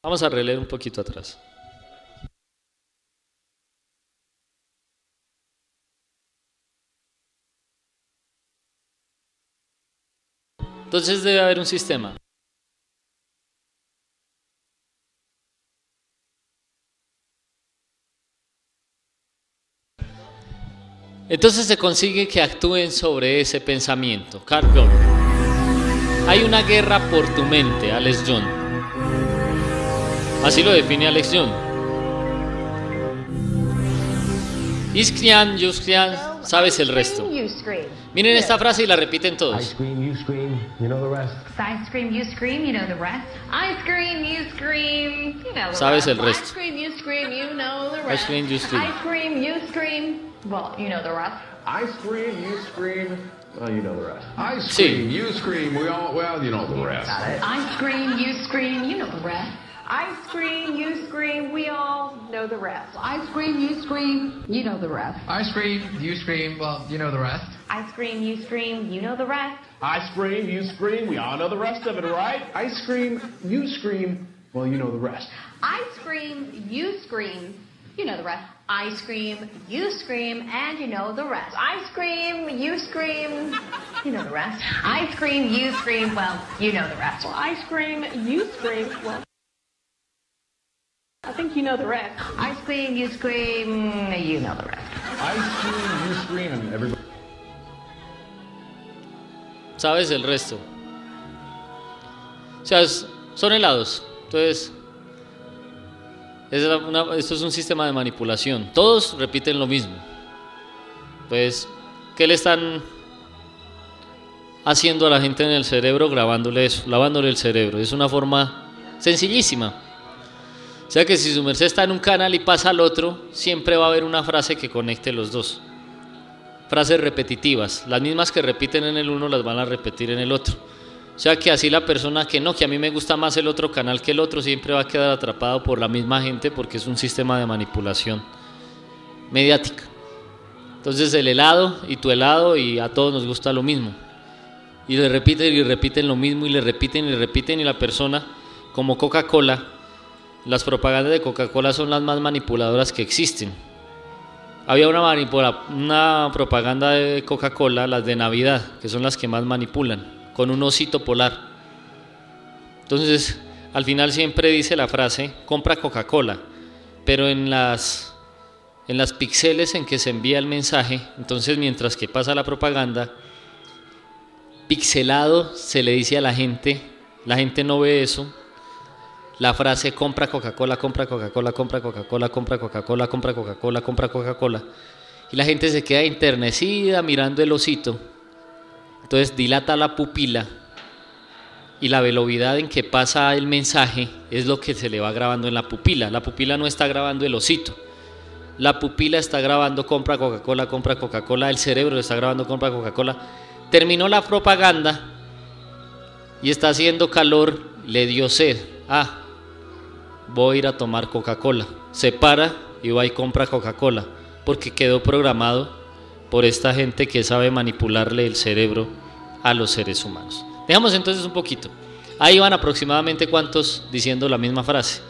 Vamos a releer un poquito atrás. Entonces debe haber un sistema. Entonces se consigue que actúen sobre ese pensamiento. Carl Jung. Hay una guerra por tu mente, Alex Jung. Así lo define Alex Jung. Iskrian, Yuskrian, sabes el resto. Miren esta frase y la repiten todos. I scream, you scream, you know the rest. I scream, you scream, you know the rest. I scream, you scream, you know the Sabes rest. el resto. I scream, you scream, you know the I rest. scream, you scream. I scream, you scream. Well, you know the rest. I scream, you scream. Well, you know the rest. I scream, you scream. Well, you know the rest. I scream, you scream, you know the rest. I scream, you scream, we all know the rest. I scream, you scream, you know the rest. I scream, you scream, well, you know the rest. I scream, you scream, you know the rest. I scream, you scream. We all know the rest of it, right? I scream, you scream. Well, you know the rest. I scream, you scream, you know the rest. I scream, you scream, and you know the rest. I scream, you scream, You know the rest. I scream, you scream, well, you know the rest. well, I scream, you scream, well, I think you know the rest. I scream, you scream, you know the rest. I scream, you scream, and everybody. Sabes el resto. O sea, son helados. Entonces, esto es un sistema de manipulación. Todos repiten lo mismo. Pues, ¿qué le están haciendo a la gente en el cerebro, grabándole eso, lavándole el cerebro. Es una forma sencillísima. O sea que si su merced está en un canal y pasa al otro, siempre va a haber una frase que conecte los dos. Frases repetitivas, las mismas que repiten en el uno las van a repetir en el otro. O sea que así la persona que no, que a mí me gusta más el otro canal que el otro, siempre va a quedar atrapado por la misma gente, porque es un sistema de manipulación mediática. Entonces el helado y tu helado, y a todos nos gusta lo mismo. Y le repiten y repiten lo mismo, y le repiten y repiten, y la persona, como Coca-Cola, las propagandas de Coca-Cola son las más manipuladoras que existen. Había una propaganda de Coca-Cola, las de Navidad, que son las que más manipulan, con un osito polar. Entonces, al final siempre dice la frase, compra Coca-Cola, pero en las píxeles en que se envía el mensaje, entonces mientras que pasa la propaganda, pixelado se le dice a la gente no ve eso, la frase compra Coca-Cola, compra Coca-Cola, compra Coca-Cola, compra Coca-Cola, compra Coca-Cola, compra Coca-Cola, y la gente se queda enternecida mirando el osito. Entonces dilata la pupila y la velocidad en que pasa el mensaje es lo que se le va grabando en la pupila. La pupila no está grabando el osito, la pupila está grabando compra Coca-Cola, el cerebro está grabando compra Coca-Cola. Terminó la propaganda y está haciendo calor, le dio sed. Voy a ir a tomar Coca-Cola. Se para y va y compra Coca-Cola, porque quedó programado por esta gente que sabe manipularle el cerebro a los seres humanos. Dejamos entonces un poquito. Ahí van aproximadamente cuántos diciendo la misma frase.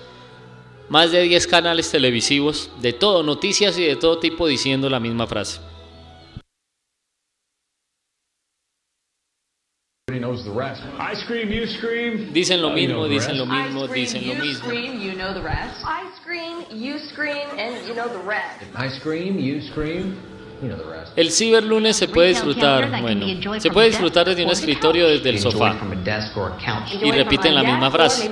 Más de 10 canales televisivos, de todo, noticias y de todo tipo diciendo la misma frase. Dicen lo mismo, dicen lo mismo, dicen lo mismo. You know the rest. I scream, you scream, and you know the rest. I scream, you scream. El ciberlunes se puede disfrutar, se puede disfrutar desde un escritorio, desde el sofá. Y repiten la misma frase.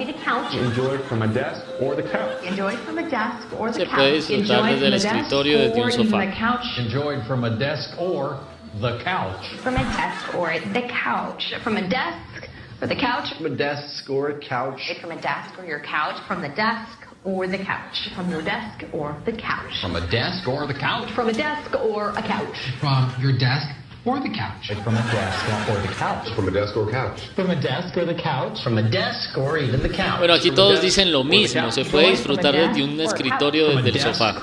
Se puede disfrutar desde el escritorio, desde un sofá. Enjoyed from a desk or the couch. From a desk or the couch. From a desk or the couch. From a desk or a couch. From a desk or your couch. From the desk or the couch. From your desk or the couch. From a desk or the couch. From a desk or a couch. From your desk or the couch. From a desk or the couch. From a desk or couch. From a desk or the couch. From a desk or even the couch. Bueno, aquí todos dicen lo mismo. Se puede disfrutar desde un escritorio, desde el sofá.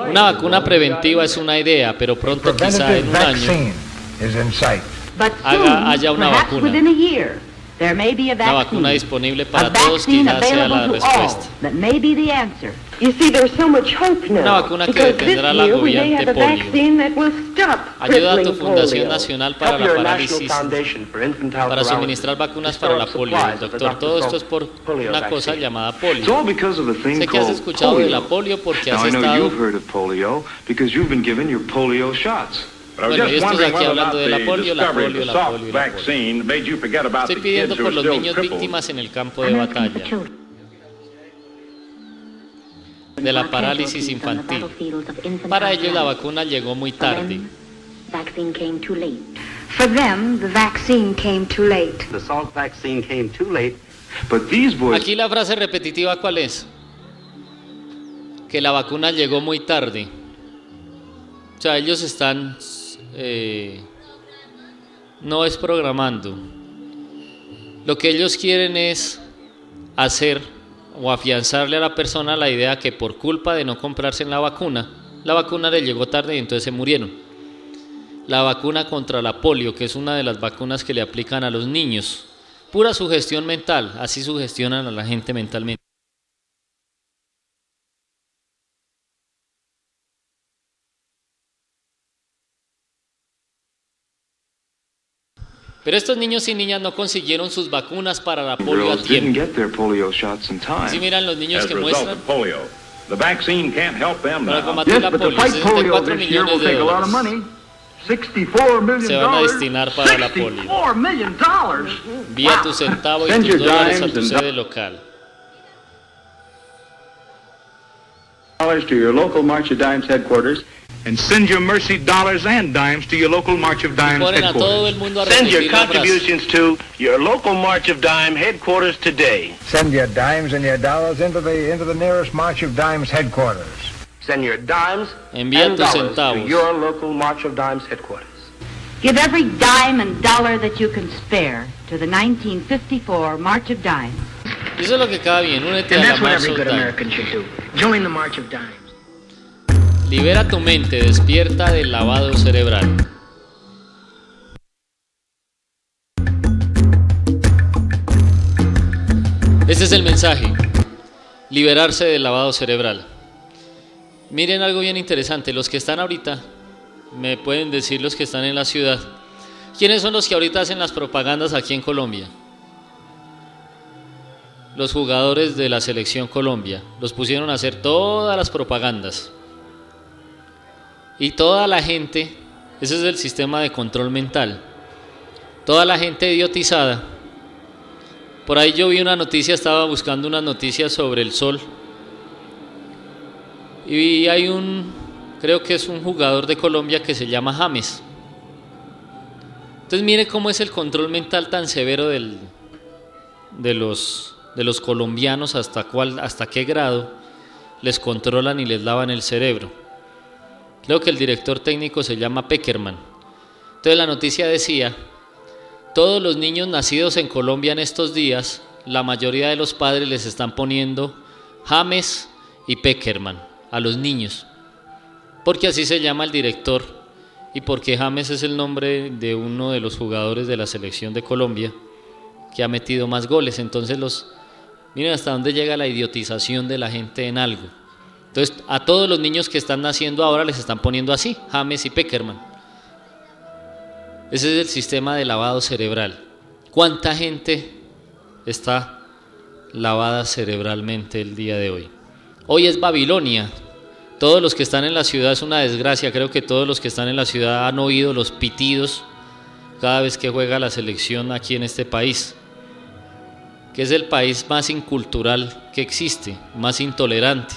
Una vacuna preventiva es una idea, pero pronto, quizá en un año, haya una vacuna. La vacuna disponible para todos quizás sea la respuesta. Una vacuna que detendrá la agobiante polio. Ayuda a tu Fundación Nacional para la Parálisis para suministrar vacunas para la polio. Doctor, todo esto es por una cosa llamada polio. Sé que has escuchado de la polio porque has estado... Bueno, yo estoy aquí hablando de la polio. Estoy pidiendo por los niños víctimas en el campo de batalla, de la parálisis infantil. Para ellos la vacuna llegó muy tarde. For them, the vaccine came too late. The Salk vaccine came too late, but these boys... Aquí la frase repetitiva, ¿cuál es? Que la vacuna llegó muy tarde. O sea, ellos están... no es programando. Lo que ellos quieren es hacer o afianzarle a la persona la idea que por culpa de no comprarse en la vacuna le llegó tarde y entonces se murieron. La vacuna contra la polio, que es una de las vacunas que le aplican a los niños, pura sugestión mental, así sugestionan a la gente mentalmente. Pero estos niños y niñas no consiguieron sus vacunas para la polio a tiempo. Si miran los niños que muestran, para combatir la polio, 64 millones de dólares se van a destinar para la polio. Vía tu centavo y tus dólares a tu sede local. To your local March of Dimes headquarters and send your mercy dollars and dimes to your local March of Dimes headquarters. Send your contributions to your local March of Dime headquarters today. Send your dimes and your dollars into the nearest March of Dimes headquarters. Send your dimes Envía and tus dollars centavos to your local March of Dimes headquarters. Give every dime and dollar that you can spare to the 1954 March of Dimes. Eso es lo que cae bien, únete And a la that's what March every of good Dimes. American should do. Join the March of Dimes. Libera tu mente, despierta del lavado cerebral. Este es el mensaje, liberarse del lavado cerebral. Miren algo bien interesante, los que están ahorita, me pueden decir los que están en la ciudad, ¿quiénes son los que ahorita hacen las propagandas aquí en Colombia? Los jugadores de la selección Colombia, los pusieron a hacer todas las propagandas. Y toda la gente, ese es el sistema de control mental, toda la gente idiotizada. Por ahí yo vi una noticia, estaba buscando unas noticias sobre el sol, y hay creo que es un jugador de Colombia que se llama James. Entonces mire cómo es el control mental tan severo de los colombianos, hasta qué grado les controlan y les lavan el cerebro. Creo que el director técnico se llama Peckerman. Entonces la noticia decía, todos los niños nacidos en Colombia en estos días, la mayoría de los padres les están poniendo James y Peckerman a los niños, porque así se llama el director y porque James es el nombre de uno de los jugadores de la selección de Colombia que ha metido más goles. Entonces miren hasta dónde llega la idiotización de la gente en algo. Entonces a todos los niños que están naciendo ahora les están poniendo así, James y Peckerman. Ese es el sistema de lavado cerebral. ¿Cuánta gente está lavada cerebralmente el día de hoy? Hoy es Babilonia. Todos los que están en la ciudad es una desgracia. Creo que todos los que están en la ciudad han oído los pitidos cada vez que juega la selección aquí en este país, que es el país más incultural que existe, más intolerante,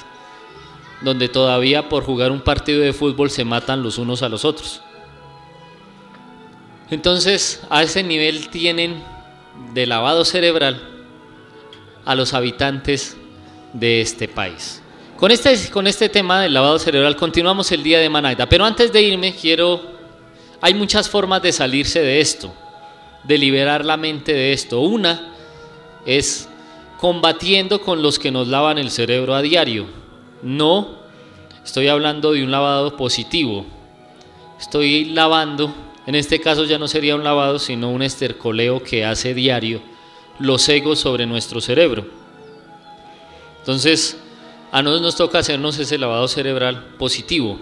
donde todavía por jugar un partido de fútbol se matan los unos a los otros. Entonces a ese nivel tienen de lavado cerebral a los habitantes de este país. Con este tema del lavado cerebral continuamos el día de Manaida, pero antes de irme hay muchas formas de salirse de esto, de liberar la mente de esto. Una es combatiendo con los que nos lavan el cerebro a diario. No estoy hablando de un lavado positivo, estoy lavando, en este caso ya no sería un lavado sino un estercoleo que hace diario los egos sobre nuestro cerebro. Entonces a nosotros nos toca hacernos ese lavado cerebral positivo,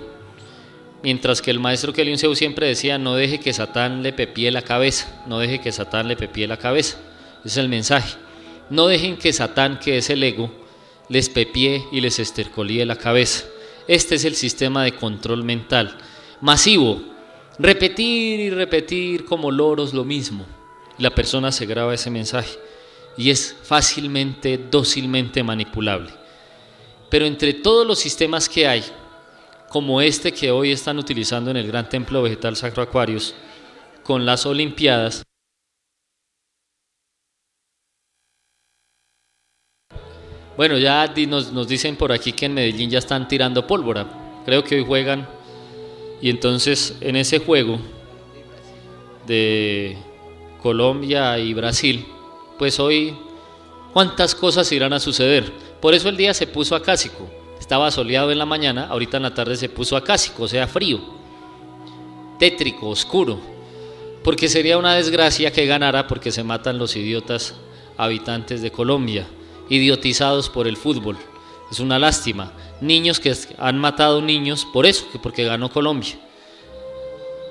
mientras que el maestro Kelly Unseu siempre decía, no deje que Satán le pepie la cabeza, no deje que Satán le pepie la cabeza. Ese es el mensaje, no dejen que Satán, que es el ego, les pepie y les estercolíe la cabeza. Este es el sistema de control mental masivo, repetir y repetir como loros lo mismo. La persona se graba ese mensaje y es fácilmente, dócilmente manipulable. Pero entre todos los sistemas que hay, como este que hoy están utilizando en el Gran Templo Vegetal Sacro Aquarius, con las Olimpiadas, bueno, ya nos dicen por aquí que en Medellín ya están tirando pólvora, creo que hoy juegan, y entonces en ese juego de Colombia y Brasil, pues hoy cuántas cosas irán a suceder. Por eso el día se puso acásico, estaba soleado en la mañana, ahorita en la tarde se puso acásico, o sea frío, tétrico, oscuro, porque sería una desgracia que ganara, porque se matan los idiotas habitantes de Colombia, idiotizados por el fútbol. Es una lástima, niños que han matado niños por eso, porque ganó Colombia.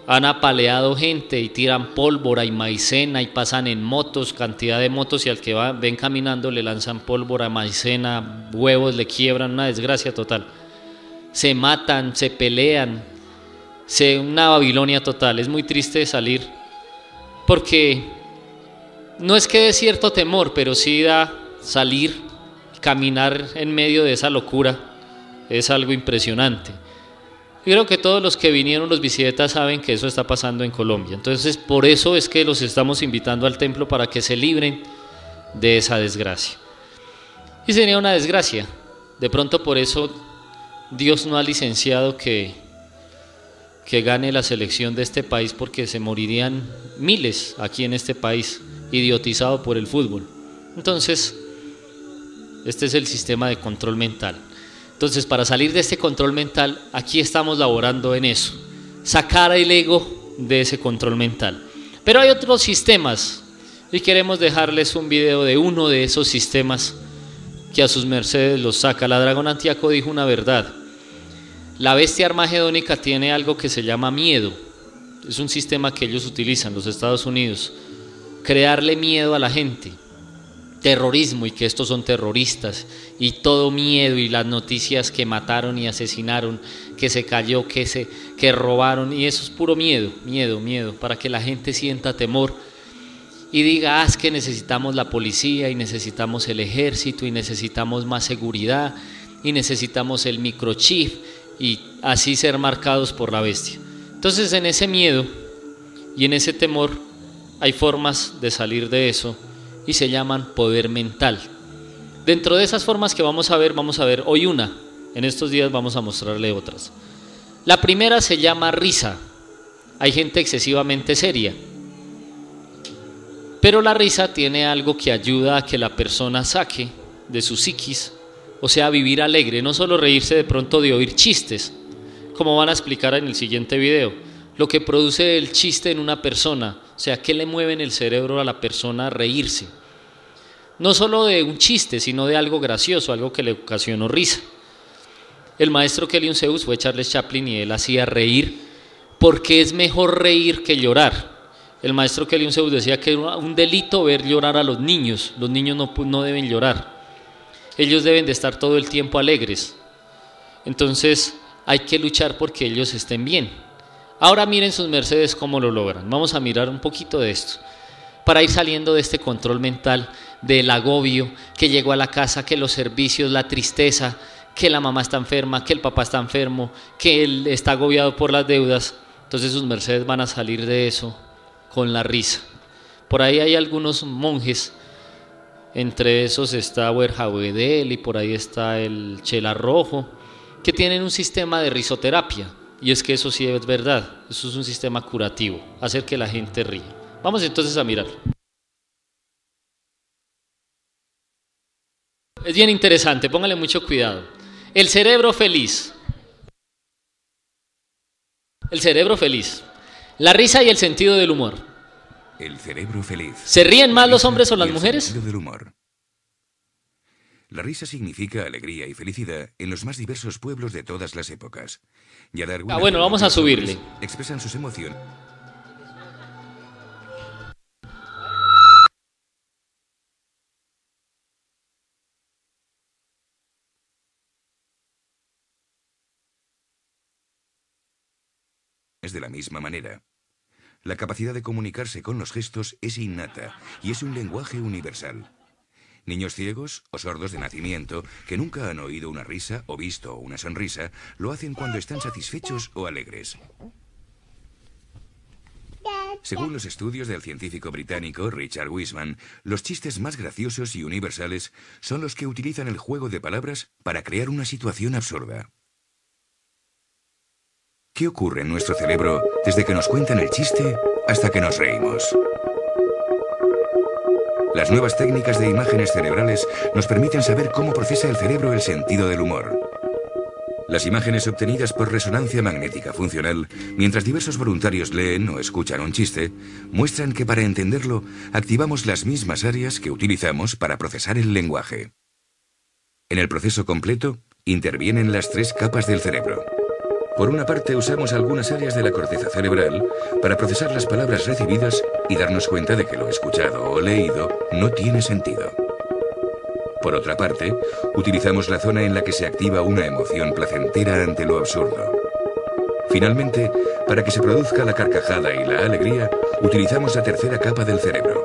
Han apaleado gente y tiran pólvora y maicena y pasan en motos, cantidad de motos, y al que ven caminando le lanzan pólvora, maicena, huevos, le quiebran, una desgracia total. Se matan, se pelean, una Babilonia total. Es muy triste salir, porque no es que dé cierto temor, pero sí da salir, caminar en medio de esa locura, es algo impresionante. Y creo que todos los que vinieron, los visitas, saben que eso está pasando en Colombia. Entonces, por eso es que los estamos invitando al templo para que se libren de esa desgracia. Y sería una desgracia. De pronto por eso Dios no ha licenciado que gane la selección de este país, porque se morirían miles aquí en este país, idiotizado por el fútbol. Entonces, este es el sistema de control mental. Entonces, para salir de este control mental, aquí estamos laborando en eso, sacar el ego de ese control mental. Pero hay otros sistemas, y queremos dejarles un video de uno de esos sistemas que a sus mercedes los saca. La Dragón Antiaco dijo una verdad: la bestia armagedónica tiene algo que se llama miedo. Es un sistema que ellos utilizan, los Estados Unidos, crearle miedo a la gente. Terrorismo, y que estos son terroristas, y todo miedo, y las noticias que mataron y asesinaron, que se cayó, que robaron, y eso es puro miedo, miedo, para que la gente sienta temor y diga: es que necesitamos la policía, y necesitamos el ejército, y necesitamos más seguridad, y necesitamos el microchip, y así ser marcados por la bestia. Entonces, en ese miedo y en ese temor hay formas de salir de eso, y se llaman poder mental. Dentro de esas formas que vamos a ver hoy una, en estos días vamos a mostrarle otras. La primera se llama risa. Hay gente excesivamente seria, pero la risa tiene algo que ayuda a que la persona saque de su psiquis, o sea, vivir alegre, no solo reírse de pronto de oír chistes, como van a explicar en el siguiente video. Lo que produce el chiste en una persona, o sea, qué le mueve en el cerebro a la persona a reírse. No solo de un chiste, sino de algo gracioso, algo que le ocasionó risa. El maestro Kelly Zeus fue Charles Chaplin, y él hacía reír porque es mejor reír que llorar. El maestro Kelly Zeus decía que era un delito ver llorar a los niños. Los niños no deben llorar. Ellos deben de estar todo el tiempo alegres. Entonces hay que luchar porque ellos estén bien. Ahora miren sus mercedes cómo lo logran. Vamos a mirar un poquito de esto, para ir saliendo de este control mental, del agobio, que llegó a la casa, que los servicios, la tristeza, que la mamá está enferma, que el papá está enfermo, que él está agobiado por las deudas. Entonces sus mercedes van a salir de eso con la risa. Por ahí hay algunos monjes, entre esos está Huerjabedel, y por ahí está el Chela Rojo, que tienen un sistema de risoterapia. Y es que eso sí es verdad, eso es un sistema curativo, hacer que la gente ríe. Vamos entonces a mirar. Es bien interesante, póngale mucho cuidado. El cerebro feliz. El cerebro feliz. La risa y el sentido del humor. El cerebro feliz. ¿Se ríen más los hombres o las mujeres? El sentido del humor. La risa significa alegría y felicidad en los más diversos pueblos de todas las épocas. Y bueno, vamos a subirle. Expresan sus emociones. De la misma manera. La capacidad de comunicarse con los gestos es innata y es un lenguaje universal. Niños ciegos o sordos de nacimiento que nunca han oído una risa o visto una sonrisa, lo hacen cuando están satisfechos o alegres. Según los estudios del científico británico Richard Wiseman, los chistes más graciosos y universales son los que utilizan el juego de palabras para crear una situación absurda. ¿Qué ocurre en nuestro cerebro desde que nos cuentan el chiste hasta que nos reímos? Las nuevas técnicas de imágenes cerebrales nos permiten saber cómo procesa el cerebro el sentido del humor. Las imágenes obtenidas por resonancia magnética funcional, mientras diversos voluntarios leen o escuchan un chiste, muestran que para entenderlo activamos las mismas áreas que utilizamos para procesar el lenguaje. En el proceso completo intervienen las tres capas del cerebro. Por una parte, usamos algunas áreas de la corteza cerebral para procesar las palabras recibidas y darnos cuenta de que lo escuchado o leído no tiene sentido. Por otra parte, utilizamos la zona en la que se activa una emoción placentera ante lo absurdo. Finalmente, para que se produzca la carcajada y la alegría, utilizamos la tercera capa del cerebro.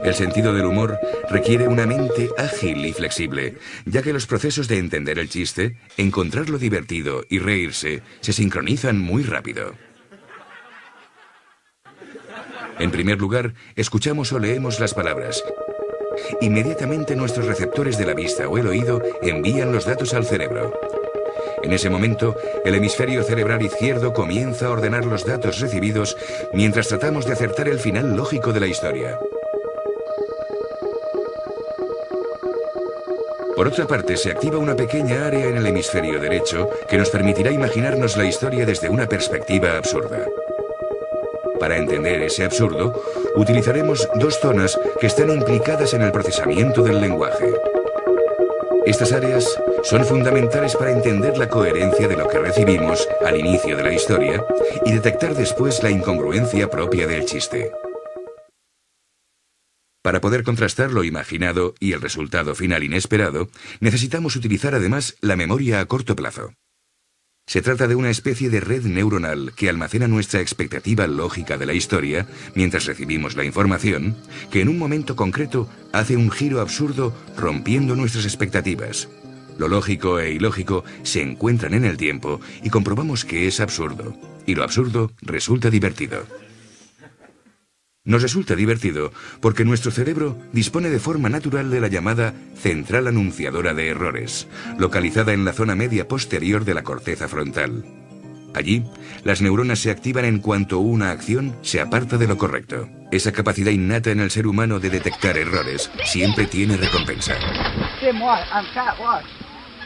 El sentido del humor requiere una mente ágil y flexible, ya que los procesos de entender el chiste, encontrarlo divertido y reírse se sincronizan muy rápido. En primer lugar, escuchamos o leemos las palabras. Inmediatamente nuestros receptores de la vista o el oído envían los datos al cerebro. En ese momento, el hemisferio cerebral izquierdo comienza a ordenar los datos recibidos mientras tratamos de acertar el final lógico de la historia. Por otra parte, se activa una pequeña área en el hemisferio derecho que nos permitirá imaginarnos la historia desde una perspectiva absurda. Para entender ese absurdo, utilizaremos dos zonas que están implicadas en el procesamiento del lenguaje. Estas áreas son fundamentales para entender la coherencia de lo que recibimos al inicio de la historia y detectar después la incongruencia propia del chiste. Para poder contrastar lo imaginado y el resultado final inesperado, necesitamos utilizar además la memoria a corto plazo. Se trata de una especie de red neuronal que almacena nuestra expectativa lógica de la historia mientras recibimos la información, que en un momento concreto hace un giro absurdo rompiendo nuestras expectativas. Lo lógico e ilógico se encuentran en el tiempo y comprobamos que es absurdo, y lo absurdo resulta divertido. Nos resulta divertido porque nuestro cerebro dispone de forma natural de la llamada central anunciadora de errores, localizada en la zona media posterior de la corteza frontal. Allí, las neuronas se activan en cuanto una acción se aparta de lo correcto. Esa capacidad innata en el ser humano de detectar errores siempre tiene recompensa.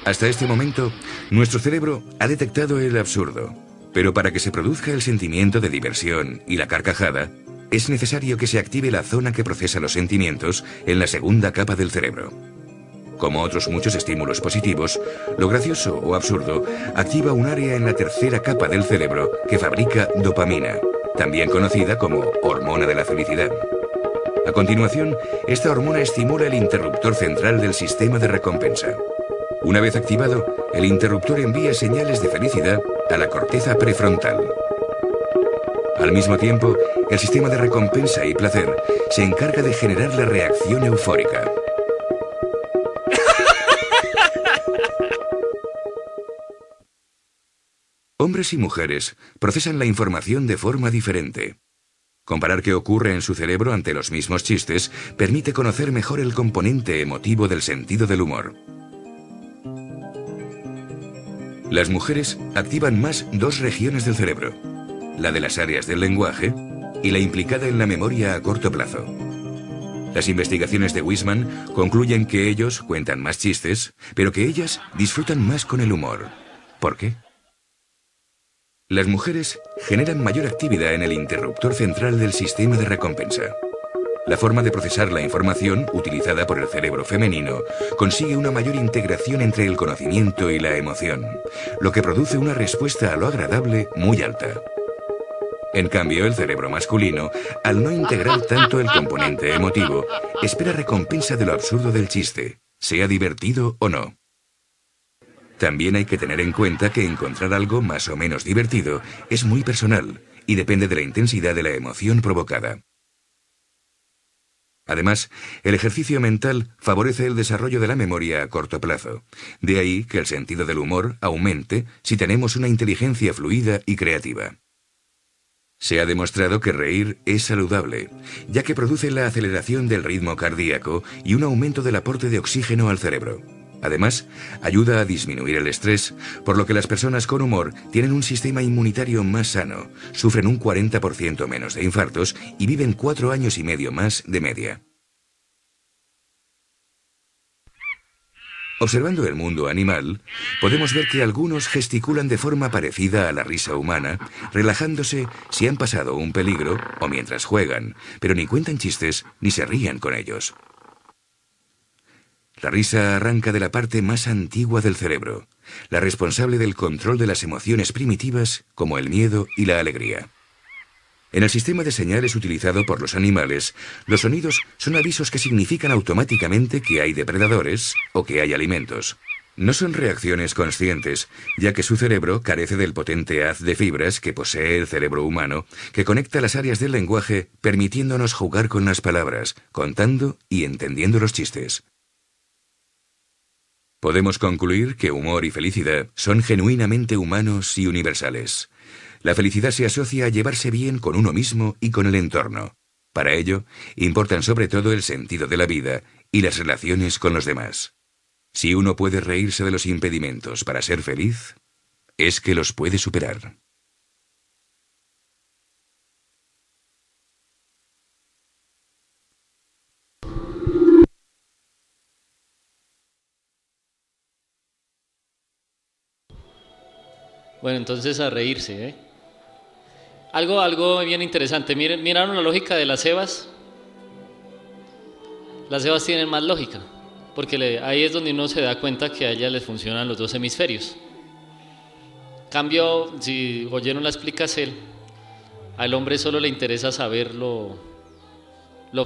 Hasta este momento, nuestro cerebro ha detectado el absurdo, pero para que se produzca el sentimiento de diversión y la carcajada, es necesario que se active la zona que procesa los sentimientos en la segunda capa del cerebro. Como otros muchos estímulos positivos, lo gracioso o absurdo activa un área en la tercera capa del cerebro que fabrica dopamina, también conocida como hormona de la felicidad. A continuación, esta hormona estimula el interruptor central del sistema de recompensa. Una vez activado, el interruptor envía señales de felicidad a la corteza prefrontal. Al mismo tiempo, el sistema de recompensa y placer se encarga de generar la reacción eufórica. Hombres y mujeres procesan la información de forma diferente. Comparar qué ocurre en su cerebro ante los mismos chistes permite conocer mejor el componente emotivo del sentido del humor. Las mujeres activan más dos regiones del cerebro, la de las áreas del lenguaje y la implicada en la memoria a corto plazo. Las investigaciones de Wiseman concluyen que ellos cuentan más chistes, pero que ellas disfrutan más con el humor. ¿Por qué? Las mujeres generan mayor actividad en el interruptor central del sistema de recompensa. La forma de procesar la información, utilizada por el cerebro femenino, consigue una mayor integración entre el conocimiento y la emoción, lo que produce una respuesta a lo agradable muy alta. En cambio, el cerebro masculino, al no integrar tanto el componente emotivo, espera recompensa de lo absurdo del chiste, sea divertido o no. También hay que tener en cuenta que encontrar algo más o menos divertido es muy personal y depende de la intensidad de la emoción provocada. Además, el ejercicio mental favorece el desarrollo de la memoria a corto plazo. De ahí que el sentido del humor aumente si tenemos una inteligencia fluida y creativa. Se ha demostrado que reír es saludable, ya que produce la aceleración del ritmo cardíaco y un aumento del aporte de oxígeno al cerebro. Además, ayuda a disminuir el estrés, por lo que las personas con humor tienen un sistema inmunitario más sano, sufren un 40% menos de infartos y viven 4 años y medio más de media. Observando el mundo animal, podemos ver que algunos gesticulan de forma parecida a la risa humana, relajándose si han pasado un peligro o mientras juegan, pero ni cuentan chistes ni se ríen con ellos. La risa arranca de la parte más antigua del cerebro, la responsable del control de las emociones primitivas como el miedo y la alegría. En el sistema de señales utilizado por los animales, los sonidos son avisos que significan automáticamente que hay depredadores o que hay alimentos. No son reacciones conscientes, ya que su cerebro carece del potente haz de fibras que posee el cerebro humano, que conecta las áreas del lenguaje, permitiéndonos jugar con las palabras, contando y entendiendo los chistes. Podemos concluir que humor y felicidad son genuinamente humanos y universales. La felicidad se asocia a llevarse bien con uno mismo y con el entorno. Para ello, importan sobre todo el sentido de la vida y las relaciones con los demás. Si uno puede reírse de los impedimentos para ser feliz, es que los puede superar. Bueno, entonces a reírse, ¿eh? Algo bien interesante. ¿Miraron la lógica de las cebas? Las cebas tienen más lógica, porque ahí es donde uno se da cuenta que a ellas les funcionan los dos hemisferios. Cambio, si oyeron la explicación, al hombre solo le interesa saber lo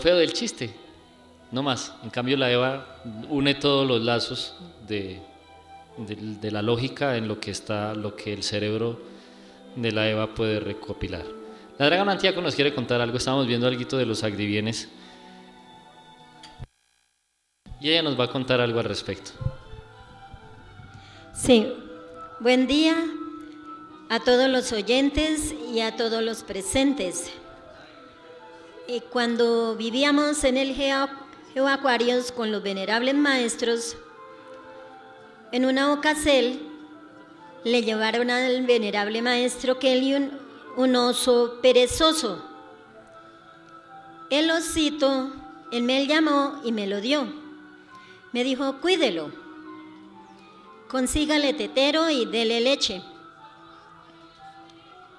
feo del chiste, no más. En cambio la Eva une todos los lazos de la lógica en lo que el cerebro de la Eva puede recopilar. La Draga Mantiaco nos quiere contar algo. Estamos viendo algo de los agdivienes y ella nos va a contar algo al respecto. Sí, buen día a todos los oyentes y a todos los presentes. Cuando vivíamos en el Geo Aquarius con los venerables maestros, en una ocasión le llevaron al venerable maestro Kelly un oso perezoso. El osito, él me llamó y me lo dio. Me dijo, cuídelo, consígale tetero y dele leche.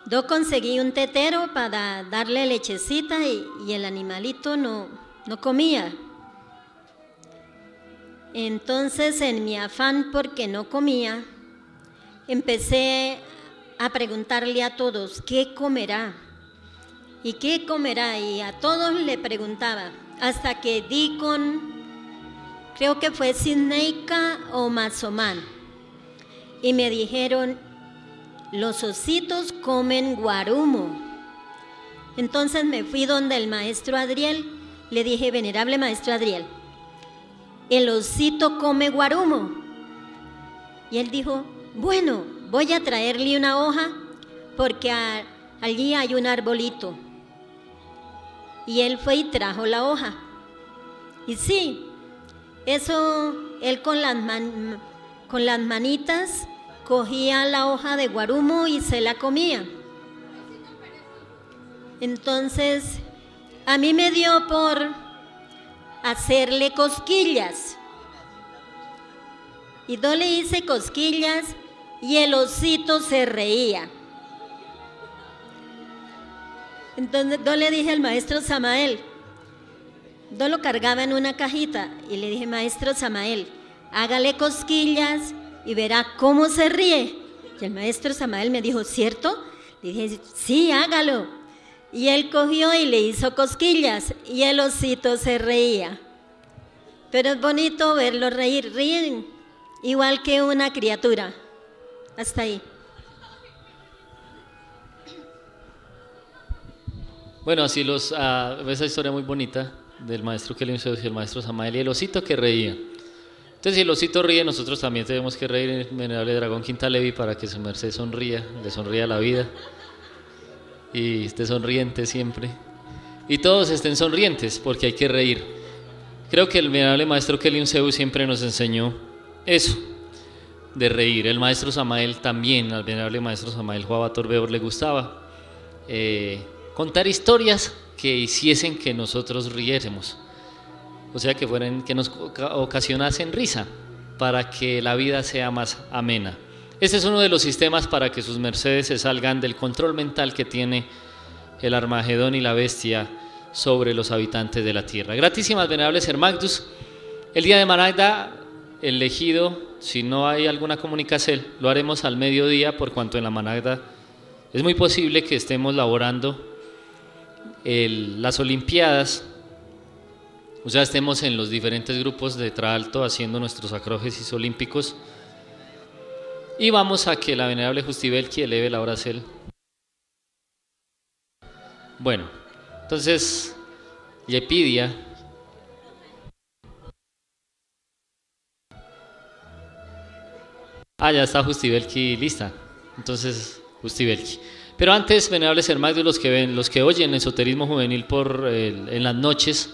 Yo conseguí un tetero para darle lechecita y el animalito no comía. Entonces, en mi afán porque no comía, empecé a preguntarle a todos, ¿qué comerá? ¿Y qué comerá? Y a todos le preguntaba, hasta que di con, creo que fue Sidneyka o Mazomán, y me dijeron, los ositos comen guarumo. Entonces me fui donde el maestro Adriel, le dije, venerable maestro Adriel, el osito come guarumo. Y él dijo, bueno, voy a traerle una hoja porque allí hay un arbolito. Y él fue y trajo la hoja. Y sí, eso, él con las manitas cogía la hoja de guarumo y se la comía. Entonces, a mí me dio por hacerle cosquillas. Y yo le hice cosquillas y el osito se reía. Entonces yo le dije al maestro Samael, yo lo cargaba en una cajita y le dije, maestro Samael, hágale cosquillas y verá cómo se ríe. Y el maestro Samael me dijo, ¿cierto? Le dije, sí, hágalo. Y él cogió y le hizo cosquillas y el osito se reía. Pero es bonito verlo reír, ríen igual que una criatura. Hasta ahí. Bueno, así esa historia muy bonita del maestro Kelly y el maestro Samael y el osito que reía. Entonces, si el osito ríe, nosotros también tenemos que reír en el venerable dragón Quintalevi para que su merced sonría, le sonría la vida y esté sonriente siempre. Y todos estén sonrientes porque hay que reír. Creo que el venerable maestro Kelly siempre nos enseñó eso, de reír. El maestro Samael también, al venerable maestro Samael Juan Torbeor le gustaba contar historias que hiciesen que nosotros riésemos, o sea, que nos ocasionasen risa, para que la vida sea más amena. Este es uno de los sistemas para que sus mercedes se salgan del control mental que tiene el Armagedón y la bestia sobre los habitantes de la tierra. Gratísimas, venerables Hermagdus. El día de Managda, el ejido, si no hay alguna comunicación, lo haremos al mediodía, por cuanto en la Managda es muy posible que estemos laborando las Olimpiadas, o sea, estemos en los diferentes grupos de Traalto haciendo nuestros acrógesis olímpicos Y vamos a que la venerable Justibelki eleve la oracel. Bueno, entonces, Yepidia. Ya está Justibelki lista. Entonces, Justibelki. Pero antes, venerables hermanos, los que oyen Esoterismo Juvenil en las noches,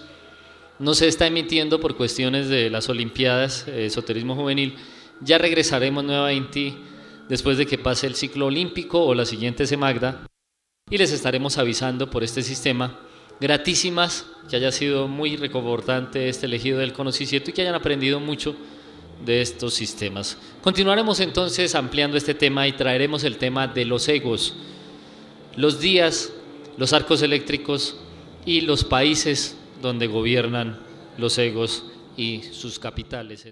no se está emitiendo por cuestiones de las Olimpiadas, Esoterismo Juvenil. Ya regresaremos nuevamente después de que pase el ciclo olímpico o la siguiente Semagda, y les estaremos avisando por este sistema, gratísimas, que haya sido muy reconfortante este elegido del conocimiento y que hayan aprendido mucho de estos sistemas. Continuaremos entonces ampliando este tema y traeremos el tema de los egos, los días, los arcos eléctricos y los países donde gobiernan los egos y sus capitales.